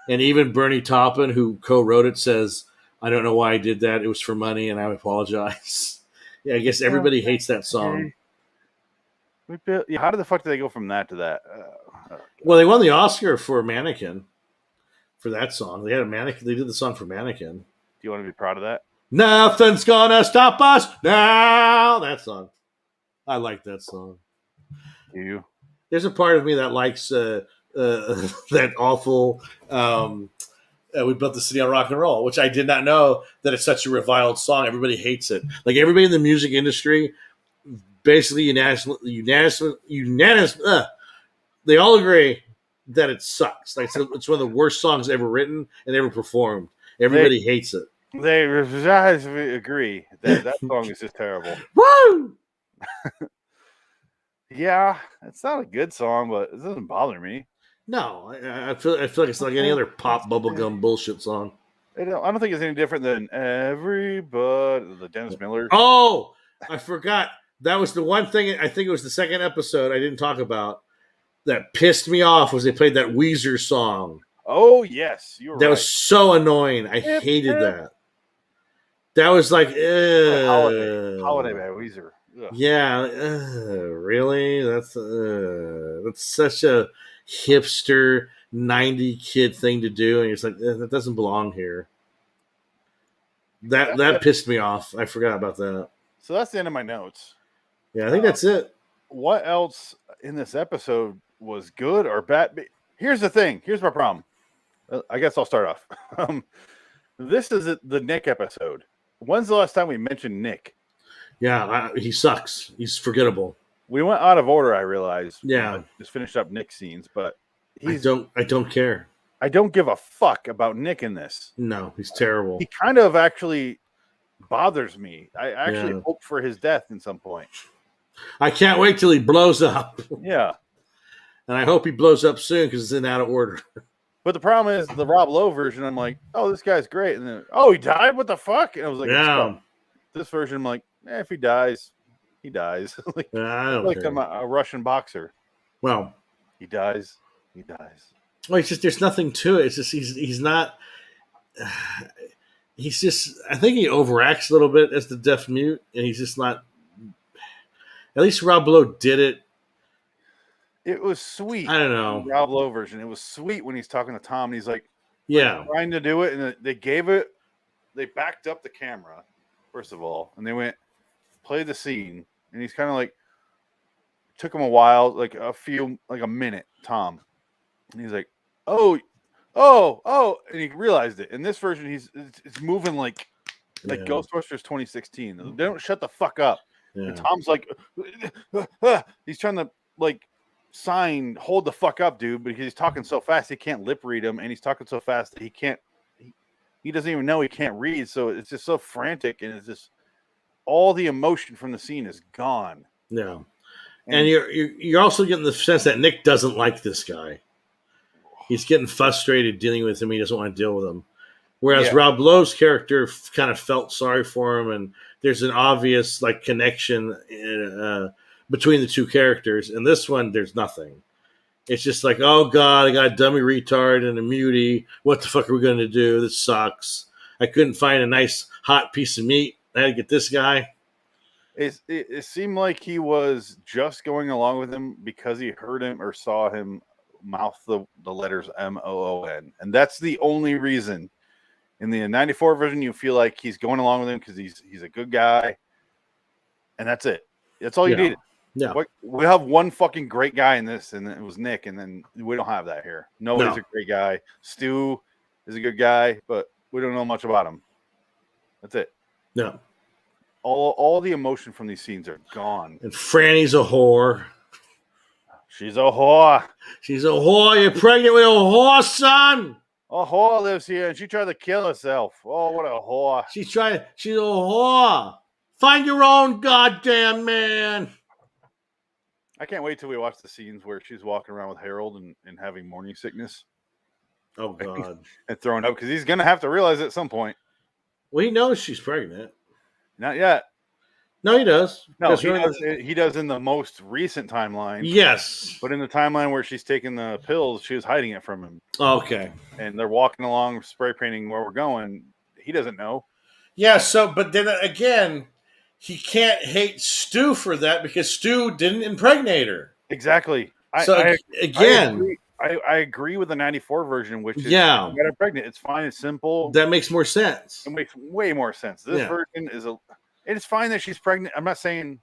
And even Bernie Taupin, who co-wrote it, says, I don't know why I did that. It was for money, and I apologize. Yeah, I guess everybody hates that song. How the fuck did they go from that to that? Well, they won the Oscar for Mannequin for that song. They had a Mannequin. They did the song for Mannequin. Do you want to be proud of that? Nothing's gonna stop us now. That song. I like that song. Do you? There's a part of me that likes that awful. We Built the City on Rock and Roll, which I did not know that it's such a reviled song. Everybody hates it. Like everybody in the music industry, basically unanimous. They all agree that it sucks. Like it's one of the worst songs ever written and ever performed. Everybody hates it. They agree that song is just terrible. Woo! Yeah, it's not a good song, but it doesn't bother me. No, I feel like it's like any other pop bubblegum bullshit song. I don't think it's any different than Everybody, the Dennis Miller. Oh, I forgot. That was the one thing. I think it was the second episode I didn't talk about that pissed me off was they played that Weezer song. Oh yes, you're That right. was so annoying. I hated that. That was like Holiday by Weezer. Ugh. Yeah, really? That's such a hipster 90 kid thing to do, and it's like that doesn't belong here. That pissed me off. I forgot about that. So that's the end of my notes. Yeah, I think that's it. What else in this episode was good or bad? Here's the thing. Here's my problem. I guess I'll start off. This is the Nick episode. When's the last time we mentioned Nick? Yeah, he sucks. He's forgettable. We went out of order, I realized. Yeah. Just finished up Nick scenes, but I don't care. I don't give a fuck about Nick in this. No, he's terrible. He kind of actually bothers me. I actually hope for his death in some point. I can't wait till he blows up. Yeah. And I hope he blows up soon because it's in out of order. But the problem is the Rob Lowe version, I'm like, oh, this guy's great. And then, oh, he died? What the fuck? And I was like, Yeah. This version, I'm like, if he dies, he dies. I don't like care. I'm a Russian boxer. Well, he dies. He dies. Well, it's just there's nothing to it. It's just he's not. He's just. I think he overacts a little bit as the deaf mute, and he's just not. At least Rob Lowe did it. It was sweet. I don't know. The Rob Lowe version. It was sweet when he's talking to Tom, and he's like, yeah, trying to do it, and they gave it. They backed up the camera, first of all, and they went play the scene, and he's kind of like. Took him a while, like a minute, Tom. And he's like, oh, and he realized it. In this version, it's moving like Ghostbusters 2016. They don't shut the fuck up. Yeah. And Tom's like, he's trying to like hold the fuck up, dude, because he's talking so fast he can't lip read him, and he's talking so fast that he doesn't even know he can't read. So it's just so frantic, and it's just all the emotion from the scene is gone. Yeah. And you're also getting the sense that Nick doesn't like this guy. He's getting frustrated dealing with him. He doesn't want to deal with him. Whereas Rob Lowe's character kind of felt sorry for him, and there's an obvious like connection between the two characters. And this one, there's nothing. It's just like, oh god, I got a dummy retard and a mutie. What the fuck are we going to do? This sucks. I couldn't find a nice hot piece of meat. I had to get this guy. It seemed like he was just going along with him because he heard him or saw him mouth the letters MOON. And that's the only reason. In the 94 version, you feel like he's going along with him because he's a good guy. And that's it. That's all you needed. Yeah. We have one fucking great guy in this, and it was Nick, and then we don't have that here. Nobody's a great guy. Stu is a good guy, but we don't know much about him. That's it. No. All the emotion from these scenes are gone. And Franny's a whore. She's a whore. She's a whore. You're pregnant with a whore, son. A whore lives here, and she tried to kill herself. Oh, what a whore. She's a whore. Find your own goddamn man. I can't wait till we watch the scenes where she's walking around with Harold and having morning sickness. Oh, God. And throwing up, because he's going to have to realize it at some point. Well, he knows she's pregnant. Not yet. No, he does. No, he does in the most recent timeline. Yes. But in the timeline where she's taking the pills, she was hiding it from him. Okay. And they're walking along, spray painting where we're going. He doesn't know. Yeah, but then again, he can't hate Stu for that because Stu didn't impregnate her. Exactly. I agree with the 94 version, which is got her pregnant. It's fine. It's simple. That makes more sense. It makes way more sense. This version is it's fine that she's pregnant. I'm not saying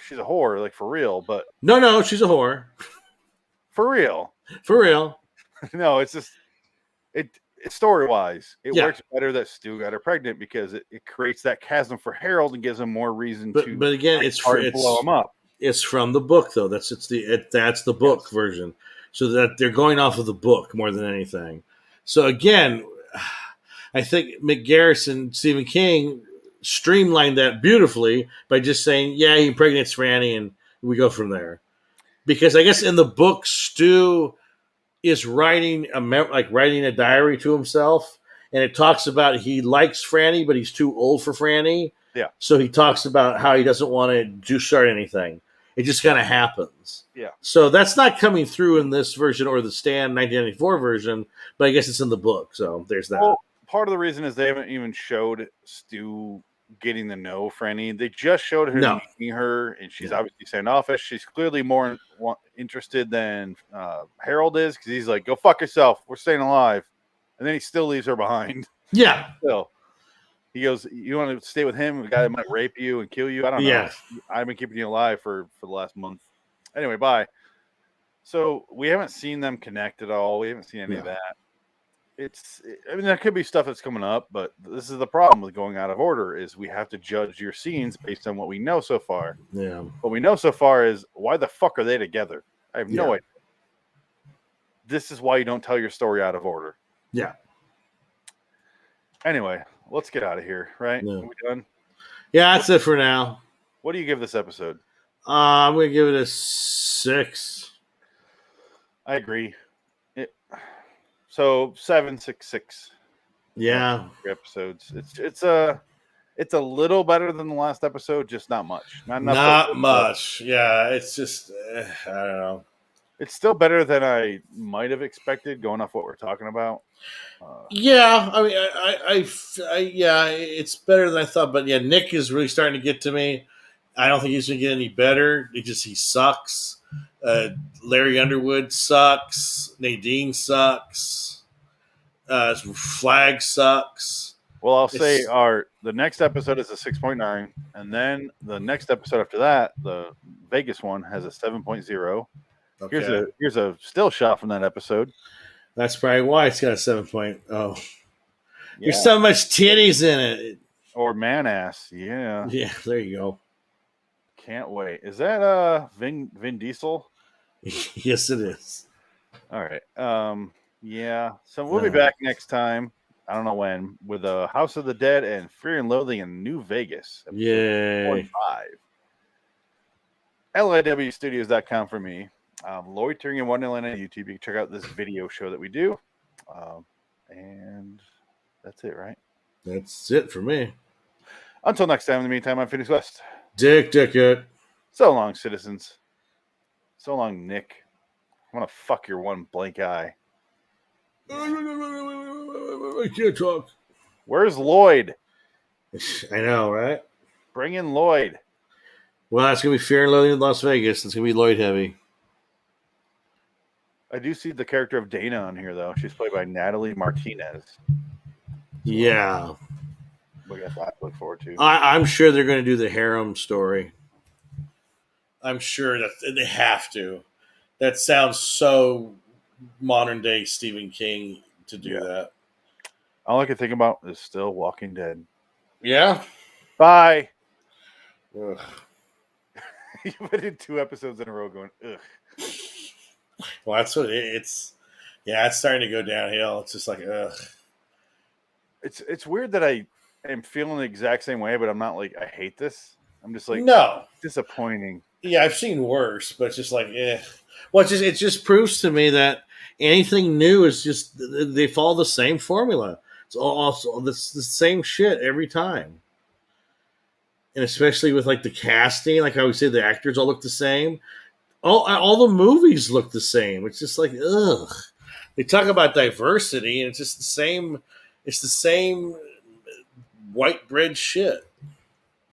she's a whore, like for real, but no, she's a whore. For real. For real. No, it's just story wise, it works better that Stu got her pregnant because it creates that chasm for Harold and gives him more reason to. But again, it's blow him up. It's from the book though. That's the book version. So that they're going off of the book more than anything. So again, I think Mick Garris and Stephen King streamlined that beautifully by just saying, yeah, he impregnates Franny and we go from there. because I guess in the book, Stu is writing writing a diary to himself, and it talks about he likes Franny, but he's too old for Franny. Yeah. So he talks about how he doesn't want to do start anything. It just kind of happens. Yeah. So that's not coming through in this version or the Stan 1994 version, but I guess it's in the book. So there's that. Well, part of the reason is they haven't even showed Stu getting to know Franny. They just showed her meeting her, and she's obviously standoffish. She's clearly more interested than Harold is, because he's like, "Go fuck yourself. We're staying alive," and then he still leaves her behind. Yeah. Still, he goes, "You want to stay with him? A guy that might rape you and kill you? I don't know. Yeah. I've been keeping you alive for the last month." Anyway, bye. So we haven't seen them connect at all. We haven't seen any of that. I mean, there could be stuff that's coming up, but this is the problem with going out of order, is we have to judge your scenes based on what we know so far. Yeah. What we know so far is, why the fuck are they together? I have no idea. This is why you don't tell your story out of order. Yeah. Anyway, let's get out of here, right? Yeah. Are we done? Yeah, that's it for now. What do you give this episode? I'm going to give it a 6. I agree. So 766. Yeah. Episodes. It's a little better than the last episode, just not much. Not much. Yeah, it's just I don't know. It's still better than I might have expected, going off what we're talking about. Yeah, I mean, yeah, it's better than I thought. But yeah, Nick is really starting to get to me. I don't think he's going to get any better. He sucks. Larry Underwood sucks. Nadine sucks. Flag sucks. Well, I'll say the next episode is a 6.9, and then the next episode after that, the Vegas one, has a 7.0. Okay. Here's a still shot from that episode. That's probably why it's got a 7.0. Yeah. There's so much titties in it. Or man ass. Yeah. Yeah, there you go. Can't wait. Is that Vin Diesel? Yes, it is. All right. Yeah. So we'll be back next time. I don't know when, with House of the Dead and Fear and Loathing in New Vegas. Yay. 45. LIWstudios.com for me. Loitering in Wonderland on YouTube. You can check out this video show that we do. And that's it, right? That's it for me. Until next time, in the meantime, I'm Phoenix West. Dick it. So long, citizens. So long, Nick. I want to fuck your one blank eye. I can't talk. Where's Lloyd? I know, right? Bring in Lloyd. Well, that's going to be Fear and Loathing in Las Vegas. It's going to be Lloyd heavy. I do see the character of Dana on here, though. She's played by Natalie Martinez. Yeah. We got that to look forward to. I'm sure they're going to do the harem story. I'm sure that they have to. That sounds so modern day Stephen King to do that. All I can think about is still Walking Dead. Yeah. Bye. Ugh. You've been in 2 episodes in a row going, ugh. Well, that's what it's. Yeah, it's starting to go downhill. It's just like, ugh. It's weird that I am feeling the exact same way, but I'm not like, I hate this. I'm just like, no, disappointing. Yeah, I've seen worse, but it's just like, eh. Well, it just proves to me that anything new is just, they follow the same formula. It's also the same shit every time. And especially with like the casting, like I always say, the actors all look the same. All the movies look the same. It's just like, ugh. They talk about diversity, and it's just the same. It's the same white bread shit.